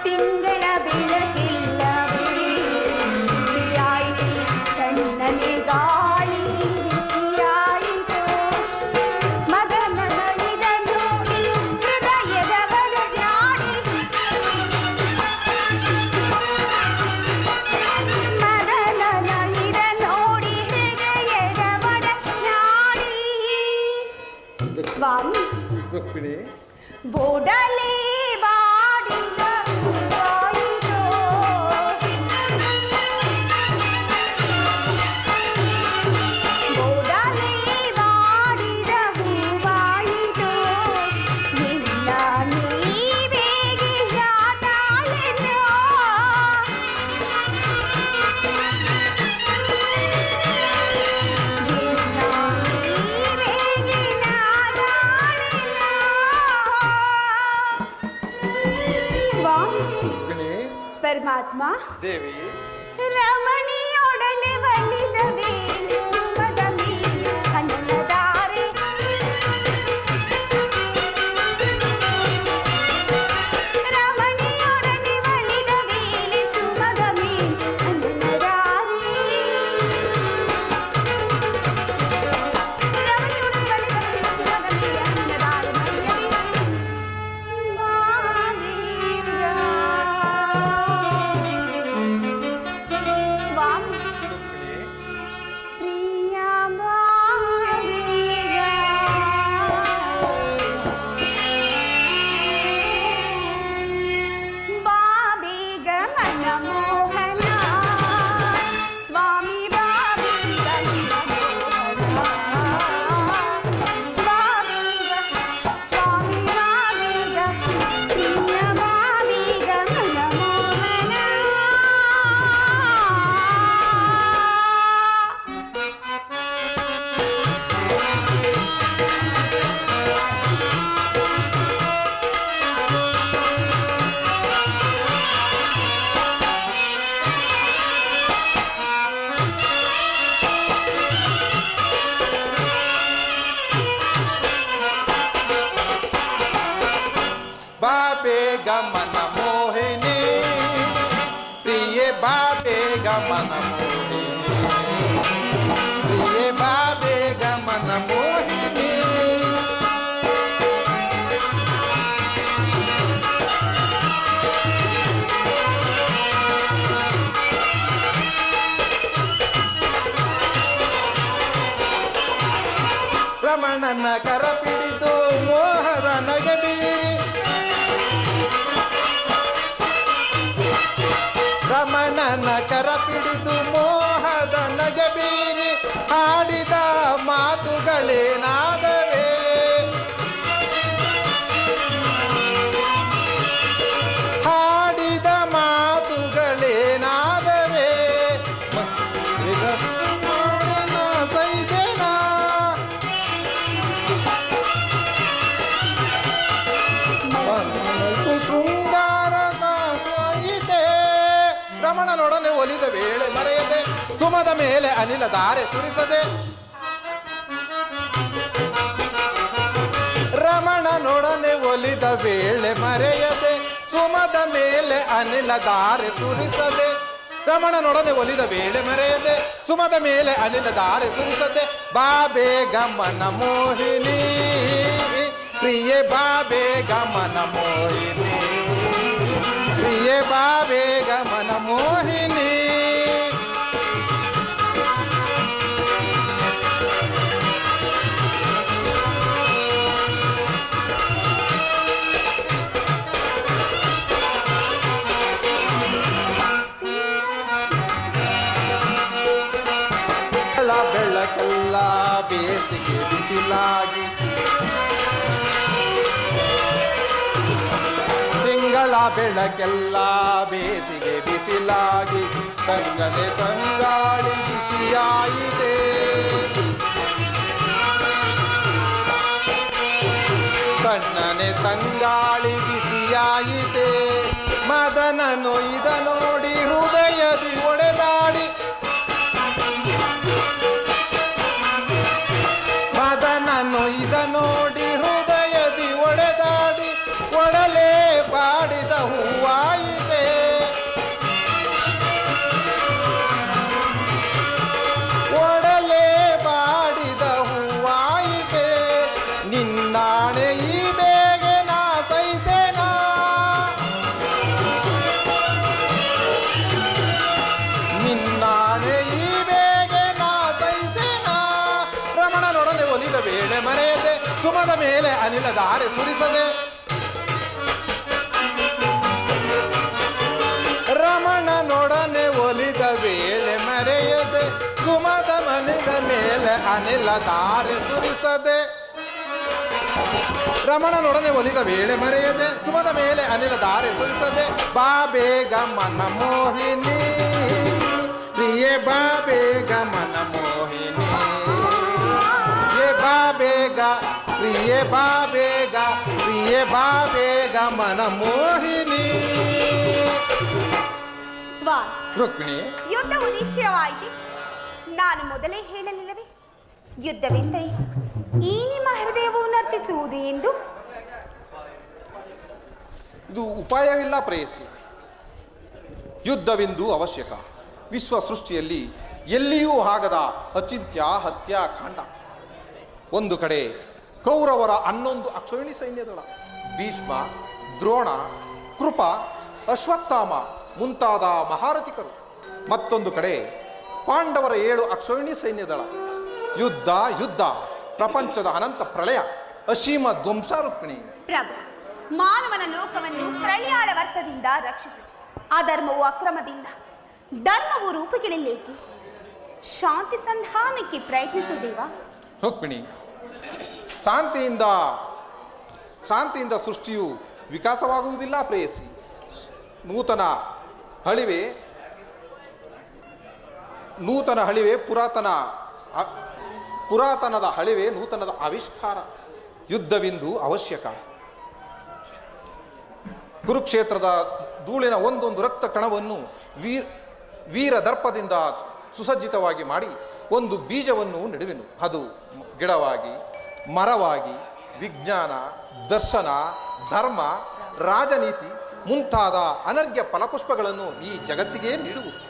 ತಿಂಗಳ ಬೆಳಕಿಲ್ಲ ಬಿಸಿಯಾಯಿತು ಕಣ್ಣನೆ ಗಾಳಿ ಬಿಸಿಯಾಯಿತು ಮದನ ನಳಿದ ನೋಡಿ ಹೃದಯದ ಬಡನಾಡಿ ಮದನ ನಳಿದ ನೋಡಿ ಹೃದಯದ ಬಡನಾಡಿ ಸ್ವಾಮಿ ರುಕ್ಮಿಣಿ, ಬೋಡಲೆ ಬಾಡಿದ ಹೂವಾಯಿತು ಬೋಡಲೆ ಬಾಡಿದ ಹೂವಾಯಿತು ನಿನ್ನ ನೀವೇಗೆ ಯಾತಾಳೆನೋ ನಿನ್ನ ನೀವೇಗೆ ನಾದಾಳೆನೋ ಸ್ವಾಮಿ ರುಕ್ಮಿಣಿ, ಪರಮಾತ್ಮ ದೇವಿ, ರಮಣಿಯೊಡನೆ ಒಲಿದ ವೇಳೆ ಸುಮದ ಮೇಲೆ ಹನನದಾರೆ ಬಾ ಬೇಗ ಮನ ಮೋಹಿನಿ ಪ್ರಿಯೆ ಬಾ ಬೇಗ ಮನ ಮೋಹಿನಿ ಪ್ರಿಯೆ ಬಾ ಬೇಗ ಮನ ಮೋಹಿನಿ ರಮಣನ ಕರ ಪಿಡಿದು ಮೋಹದ ನಗೆ ಬೀರಿ ರಮಣನ ಕರ ಪಿಡಿದು ಮೋಹದ ನಗೆ ಬೀರಿ ಹಾಡಿದ ಮಾತುಗಳೇನಾದವೇ ಹಾಡಿದ ಮಾತುಗಳೇನಾದವೇ ಸೈಜನಾ ಶೃಂಗಾರದ ಸಂಗೀತೆ ರಮಣನೊಡನೆ ಒಲಿದ ವೇಳೆ ಮರೆಯದೆ ಸುಮದ ಮೇಲೆ ಅನಿಲ ಧಾರೆ ಸುರಿಸದೆ ರಮಣನೊಡನೆ ಒಲಿದ ವೇಳೆ ಮರೆಯದೆ ಸುಮದ ಮೇಲೆ ಅನಿಲ ಧಾರೆ ಸುರಿಸದೆ ರಮಣನೊಡನೆ ಒಲಿದ ವೇಳೆ ಮರೆಯದೆ ಸುಮದ ಮೇಲೆ ಅನಿಲ ಧಾರೆ ಸುರಿಸದೆ ಬಾ ಬೇಗ ಮನ ಮೋಹಿನಿ ಪ್ರಿಯೆ ಬಾ ಬೇಗ ಮನ ಮೋಹಿನಿ ಪ್ರಿಯೆ ಬಾ ಬೇಗ ಮನ ಮೋಹಿನಿ ಬೆಳಕೆಲ್ಲ ಬೇಸಿಗೆ ಬಿಸಿಲಾಗಿ ತಿಂಗಳ ಬೆಳಕೆಲ್ಲ ಬೇಸಿಗೆ ಬಿಸಿಲಾಗಿ ತಂಗನೆ ತಂಗಾಳಿ ಬಿಸಿಯಾಯಿದೆ ತಣ್ಣನೆ ತಂಗಾಳಿ ಬಿಸಿಯಾಯಿದೆ ಮದನನು ಇದ ನೋಡಿ ಹೃದಯದಿ ಒಡೆದಾಡಿ ಮದನನು ಇದ ನೋಡಿ ಹೃದಯದಿ ಒಡೆದಾಡಿ ಒಡಲೆ ಬಾಡಿದ ಹೂವಾಯಿದೆ ಒಡಲೆ ಬಾಡಿದ ಹೂವಾಯಿದೆ ನಿನ್ನಾಣೆ ಈ ಬೇಗೆ ನಾ ಸೈಸೇನಾ ನಿನ್ನಾಣೆ ಈ ಬೇಗೆ ನಾ ಸೈಸೇನಾ ರಮಣನೊಡನೆ ಒಲಿದ ವೇಳೆ ಮರೆಯದೆ ಸುಮದ ಮೇಲೆ ಅನಿಲ ಧಾರೆ ಸುರಿಸದೆ ರಮಣನೊಡನೆ ಒಲಿದ ವೇಳೆ ಮರೆಯದೆ ಸುಮದ ಮನಿದ ಮೇಲೆ ಅನಿಲ ಧಾರೆ ಸುರಿಸದೆ ರಮಣನೊಡನೆ ಒಲಿದ ವೇಳೆ ಮರೆಯದೆ ಸುಮದ ಮೇಲೆ ಅನಿಲ ಧಾರೆ ಸುರಿಸದೆ ಬಾ ಬೇಗ ಮನ ಮೋಹಿನಿ ಪ್ರಿಯೆ ಬಾ ಬೇಗ ಮನ ಮೋಹಿನಿ ಪ್ರಿಯೆ ಬಾ ಬೇಗ ಪ್ರಿಯೆ ಬಾ ಬೇಗ ಪ್ರಿಯೆ ಬಾ ಬೇಗ ಮನ ಮೋಹಿನಿ ಸ್ವಾಮಿ, ರುಕ್ಮಿಣಿ ಯುದ್ಧವು ನಿಶ್ಚಯವಾಯಿತು. ನಾನು ಮೊದಲೇ ಹೇಳಲಿಲ್ಲವೇ ಯುದ್ಧವೆಂದರೆ ಈ ನಿಮ್ಮ ಹೃದಯವು ನರ್ತಿಸುವುದು ಎಂದು. ಇದು ಉಪಾಯವಿಲ್ಲ ಪ್ರೇಯಸಿ. ಯುದ್ಧವೆಂದು ಅವಶ್ಯಕ. ವಿಶ್ವ ಸೃಷ್ಟಿಯಲ್ಲಿ ಎಲ್ಲಿಯೂ ಆಗದ ಅಚಿಂತ್ಯ ಹತ್ಯಾಕಾಂಡ. ಒಂದು ಕಡೆ ಕೌರವರ 11 ಅಕ್ಷೋಹಿಣಿ ಸೈನ್ಯದಳ ಭೀಷ್ಮ, ದ್ರೋಣ, ಕೃಪ, ಅಶ್ವತ್ಥಾಮ ಮುಂತಾದ ಮಹಾರಥಿಕರು. ಮತ್ತೊಂದು ಕಡೆ ಪಾಂಡವರ 7 ಅಕ್ಷೋಹಿಣಿ ಸೈನ್ಯದಳ. ಯುದ್ಧ ಯುದ್ಧ ಪ್ರಪಂಚದ ಅನಂತ ಪ್ರಳಯ, ಅಸೀಮ ಧ್ವಂಸ. ರುಕ್ಮಿಣಿ, ಪ್ರಭು, ಮಾನವನ ಲೋಕವನ್ನು ಪ್ರಳಯಾಳ ವರ್ತದಿಂದ ರಕ್ಷಿಸು. ಅಧರ್ಮವು ಅಕ್ರಮದಿಂದ, ಧರ್ಮವು ರೂಪುಗಳಿಲ್ಲೇಕೆ? ಶಾಂತಿ ಸಂಧಾನಕ್ಕೆ ಪ್ರಯತ್ನಿಸು ದೇವ. ರುಕ್ಮಿಣಿ, ಶಾಂತಿಯಿಂದ ಸೃಷ್ಟಿಯು ವಿಕಾಸವಾಗುವುದಿಲ್ಲ ಪ್ರೇಯಸಿ. ನೂತನ ಹಳಿವೆ ಪುರಾತನದ ಹಳಿವೆ ನೂತನದ ಆವಿಷ್ಕಾರ. ಯುದ್ಧವೆಂದು ಅವಶ್ಯಕ. ಕುರುಕ್ಷೇತ್ರದ ಧೂಳಿನ ಒಂದೊಂದು ರಕ್ತ ಕಣವನ್ನು ವೀರ ದರ್ಪದಿಂದ ಸುಸಜ್ಜಿತವಾಗಿ ಮಾಡಿ ಒಂದು ಬೀಜವನ್ನು ನೆಡುವೆನು. ಅದು ಗಿಡವಾಗಿ, ಮರವಾಗಿ, ವಿಜ್ಞಾನ, ದರ್ಶನ, ಧರ್ಮ, ರಾಜನೀತಿ ಮುಂತಾದ ಅನರ್ಘ್ಯ ಫಲಪುಷ್ಪಗಳನ್ನು ಈ ಜಗತ್ತಿಗೆ ನೀಡುವುದು.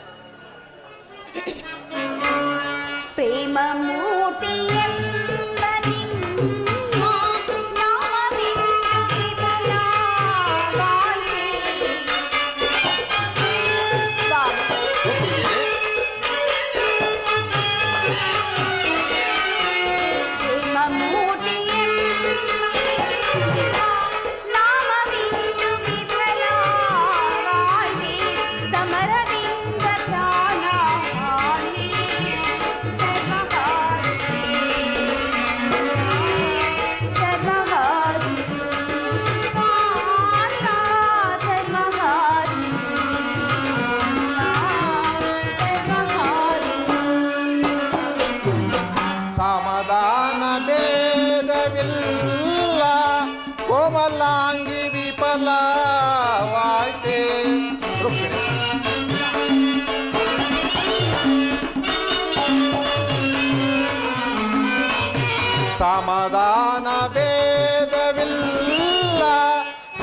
ಪ್ರೇಮ ಮೂರ್ತಿಯೆಂಬ ನಿಮ್ಮ ನಾಮವಿಂದು ವಿಫಲವಾಯಿತೆ. ಪ್ರೇಮ ಮೂರ್ತಿಯೆಂಬ ನಾಮವಿಂದು ವಿಫಲವಾಯಿತೆ. ಸಮರದಿಂದ ಪ್ರಾಣ ಹಾನಿ ಸಮಾಧಾನ ಭೇದವಿಲ್ಲ ಕೋಮಲಾಂಗಿ ವಿಫಲವಾಯ್ತೆ. ಸಮಾಧಾನ ಭೇದವಿಲ್ಲ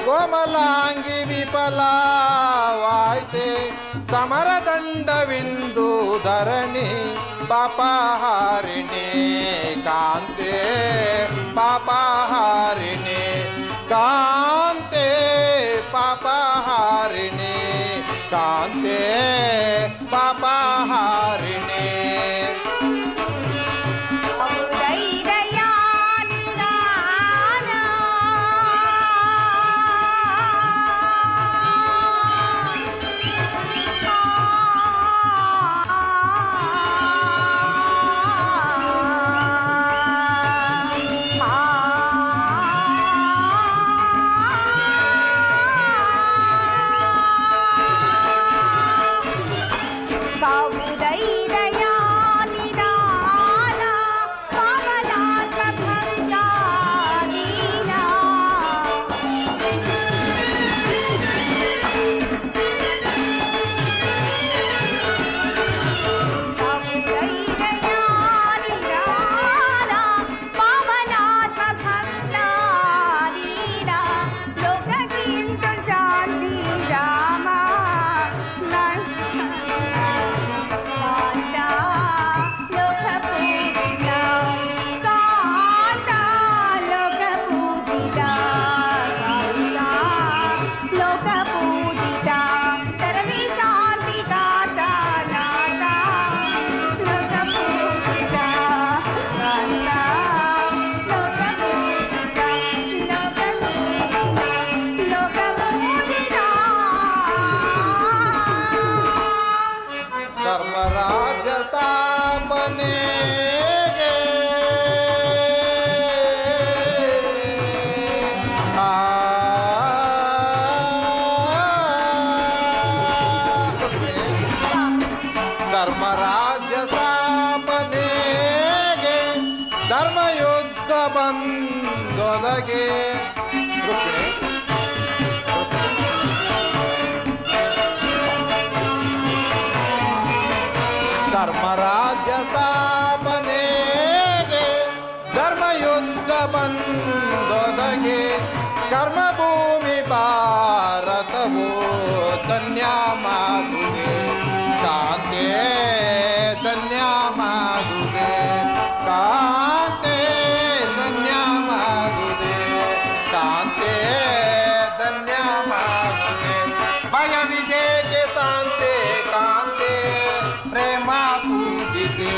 ಕೋಮಲಾಂಗಿ ವಿಫಲವಾಯ್ತೆ. ಸಮರದಂಡವಿಂದು ಧರಣಿ ಪಾಪಹಾರಿಣಿ ಕಾಂತೆ ಪಾಪಹಾರಿಣಿ ಕಾಂತೆ ಪಾಪಹಾರಿಣಿ ಕಾಂತೆ ಪಾಪಹಾರಿಣಿ. ಧರ್ಮರಾಜ್ಯ ಸ್ಥಾಪನೆಗೆ ಧರ್ಮಯುದ್ಧ ಬಂದೊದಗೆ. ಧರ್ಮರಾಜ್ಯ ಸ್ಥಾಪನೆಗೆ ಧರ್ಮಯುದ್ಧ ಬಂದೊದಗೆ. ಕರ್ಮಭೂಮಿ ಭಾರತವು ಧನ್ಯ ಮಾಡುವೆ ಕಾಂತೆ ಧನ್ಯ ಮಾಡುವೆ ಕಾಂತೆ ಧನ್ಯ ಮಾಡುವೆ ಕಾಂತೆ ಧನ್ಯ ಮಾಡುವೆ. ಭಯವಿದೇಕೆ ಶಾಂತೆ ಕಾಂತೆ ಪ್ರೇಮ ಪೂಜಿತೆ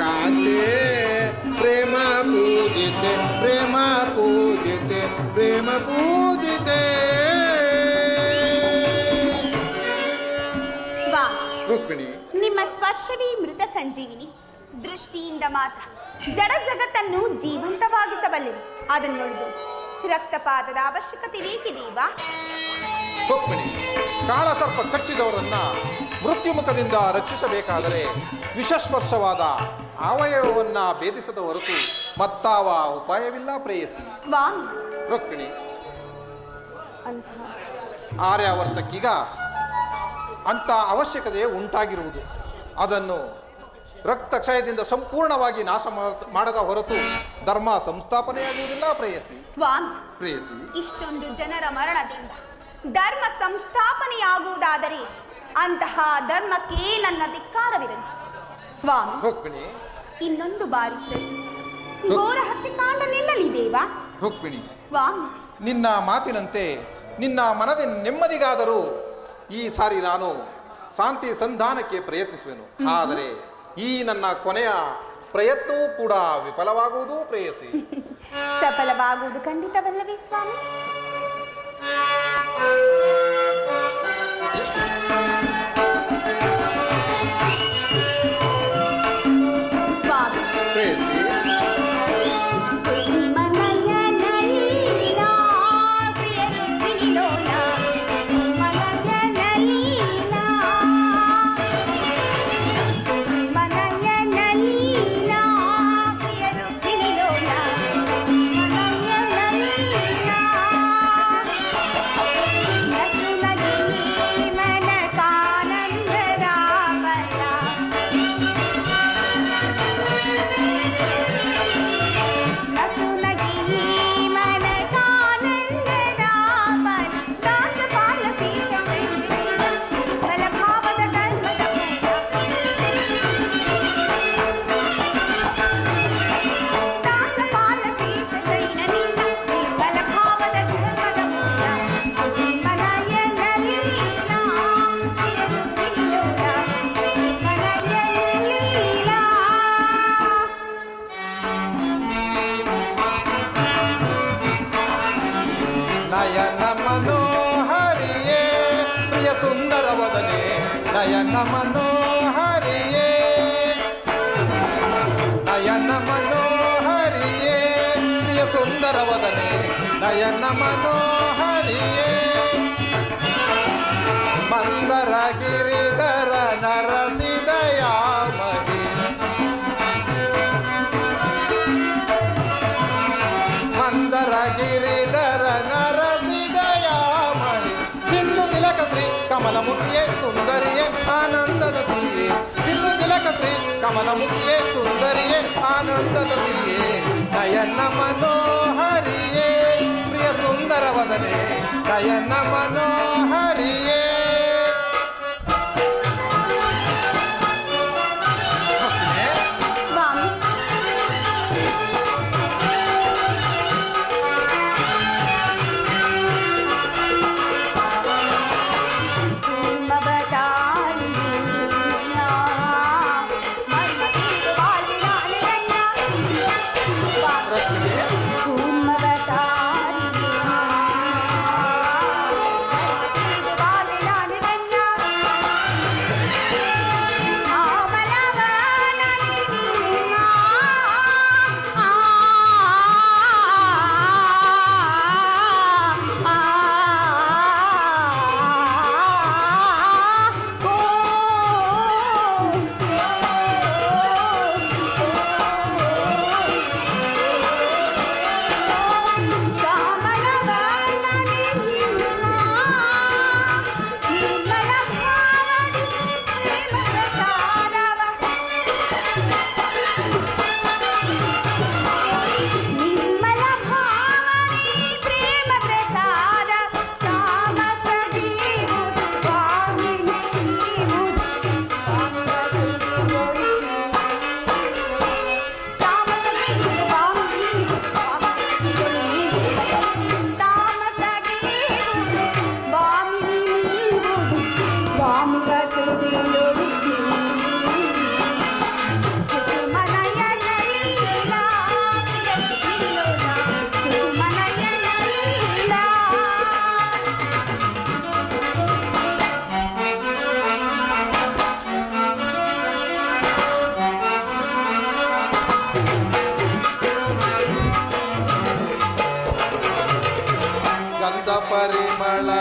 ಕಾಂತೆ ಪ್ರೇಮ ಪೂಜಿತೆ ಪ್ರೇಮ ಪೂಜಿತೆ ಪ್ರೇಮ ಪೂಜಿತೆ. ರುಕ್ಮಿಣಿ, ನಿಮ್ಮ ಸ್ಪರ್ಶವೇ ಮೃತ ಸಂಜೀವಿನಿ. ದೃಷ್ಟಿಯಿಂದ ಮಾತ್ರ ಜಡ ಜಗತ್ತನ್ನು ಜೀವಂತವಾಗಿಸಬಲ್ಲಿರಿ. ಅದನ್ನು ನೋಡಿದು ರಕ್ತಪಾತದ ಅವಶ್ಯಕತೆ ಬೇಕಿದೆಯಾ? ರುಕ್ಮಿಣಿ, ಕಾಳಸರ್ಪ ಕಚ್ಚಿದವರನ್ನ ಮೃತ್ಯುಮುಖದಿಂದ ರಕ್ಷಿಸಬೇಕಾದರೆ ವಿಷಸ್ಪರ್ಶವಾದ ಅವಯವವನ್ನ ಭೇದಿಸದ ಹೊರತು ಮತ್ತಾವ ಉಪಾಯವಿಲ್ಲ ಪ್ರೇಯಸಿ. ಸ್ವಾಮಿ, ರುಕ್ಮಿಣಿ, ಆರ್ಯಾವರ್ತಕ್ಕೀಗ ಅಂತ ಅವಶ್ಯಕತೆ ಉಂಟಾಗಿರುವುದು. ಅದನ್ನು ರಕ್ತಕ್ಷಯದಿಂದ ಸಂಪೂರ್ಣವಾಗಿ ನಾಶ ಮಾಡದ ಹೊರತು ಧರ್ಮ ಸಂಸ್ಥಾಪನೆಯಾಗುವುದಿಲ್ಲ ಪ್ರೇಯಸಿ. ಸ್ವಾಮಿ, ಪ್ರೇಯಸಿ, ಇಷ್ಟೊಂದು ಜನರ ಮರಣದಿಂದ ಧರ್ಮ ಸಂಸ್ಥಾಪನೆಯಾಗುವುದಾದರೆ ಅಂತಹ ಧರ್ಮಕ್ಕೆ ನನ್ನ ಧಿಕ್ಕಾರವಿರಲಿ. ಸ್ವಾಮಿ, ರುಕ್ಮಿಣಿ, ಇನ್ನೊಂದು ಬಾರಿ ಪ್ರಯತ್ನಿಸಿ. ಘೋರ ಹತ್ಯೆಕಾಂಡ ನಿಲ್ಲಲಿ ದೇವ. ರುಕ್ಮಿಣಿ, ಸ್ವಾಮಿ, ನಿನ್ನ ಮಾತಿನಂತೆ ನಿನ್ನ ಮನದ ನೆಮ್ಮದಿಗಾದರೂ ಈ ಸಾರಿ ನಾನು ಶಾಂತಿ ಸಂಧಾನಕ್ಕೆ ಪ್ರಯತ್ನಿಸುವೆನು. ಆದರೆ ಈ ನನ್ನ ಕೊನೆಯ ಪ್ರಯತ್ನವೂ ಕೂಡ ವಿಫಲವಾಗುವುದು ಪ್ರೇಯಸಿ. ಸಫಲವಾಗುವುದು ಖಂಡಿತವಲ್ಲವೇ ಸ್ವಾಮಿ? ಸ್ವಾಮಿ, ಪ್ರೇಯಸಿ, ನಯನ ಮನೋಹರಿಯೇ ಪ್ರಿಯ ಸುಂದರವದನೆ, ನಯನ ಮನೋಹರಿಯೇ, ನಯನ ಮನೋಹರಿಯೇ ಪ್ರಿಯ ಸುಂದರವದನೆ, ನಯನ ಮನೋಹರಿಯೇ, ಮಂದರ ಗಿರಿಧರ ನರಸಿದಯಾಮಹಿ, ಮಂದರ ಗಿರಿಧರ ನರಸಿದಯಾಮಹಿ, ಸಿಂಧು ತಿಲಕ ಶ್ರೀ ಕಮಲಮುಖಿಯೇ ಸುಂದರಿಯೇ ಆನಂದದ ಸಿರಿಯೇ, ಸಿಂಧು ತಿಲಕ ಶ್ರೀ ಕಮಲಮುಖಿಯೇ ಸುಂದರಿಯೇ ಆನಂದದ ಸಿರಿಯೇ, ನಯನ ಮನೋಹರಿಯೇ ಪ್ರಿಯ ಸುಂದರವದನೆ, ನಯನ ಮನೋಹರಿಯೇ.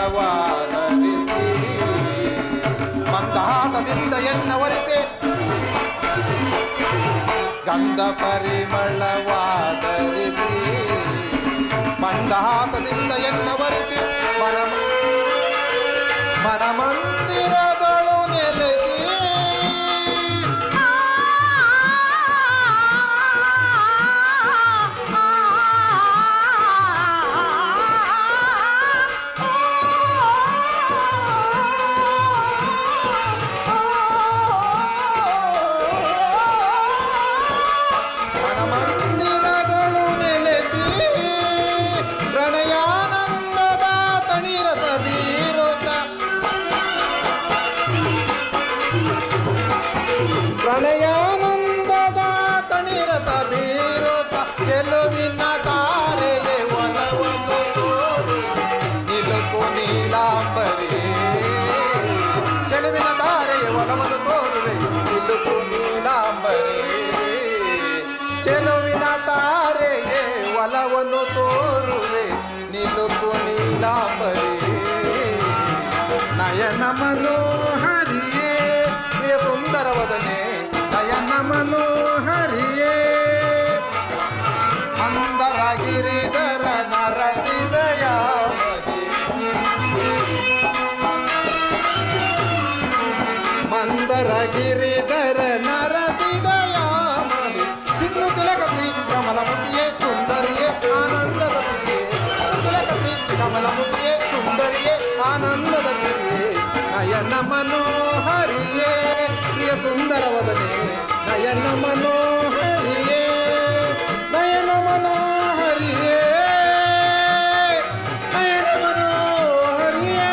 ಪರಿಮಳವಾರರಿಸಿ ಮಂದಹಾಸದಿಂದ ಎನ್ನವರಿಸೆ, ಗಂಧ ಪರಿಮಳವಾದರಿಸಿ ಮಂದಹಾಸದಿಂದ ಎನ್ನವರಿಸಿ, ಮನಮಂದಿರದಳು ನೆಲೆಸಿ ನೀಲಾಂಬರಿ ಚೆಲುವಿನ ಧಾರೆಯ ಒಲವನ್ನು ತೋರುವೆ ನಿಲುಕು ನೀಲಾಂಬರಿ ಚೆಲುವಿನ ತಾರೆಯೇ ಒಲವನ್ನು ತೋರುವೆ ನಿಲುಕು ನೀಲಾಂಬರಿ ನಯನ ಮನೋಹರಿಯೇ ಪ್ರಿಯ ಸುಂದರವದನೆ ನಯನ ಮನೋಹರಿಯೇ ಮಂದರ ಗಿರಿಧರ ನರಸಿದಯ ಮಂದರ ಗಿರಿಧರ ನರಸಿದಯ ಸಿಂಧು ತಿಲಕಸಿ ಕಮಲ ಮುತಿಯೇ ಸುಂದರಿಯೇ ಆನಂದದ ತಿಲಕಸಿ ಕಮಲ ಮುತಿಯೇ ಸುಂದರಿಯೇ ಆನಂದದ ನಯನ ಮನೋಹರಿಯೇ ಪ್ರಿಯ ಸುಂದರವದನೆ ನಯನ ಮನೋಹರಿಯೇ ನಯನ ಮನೋಹರಿಯೇ ನಯನ ಮನೋಹರಿಯೇ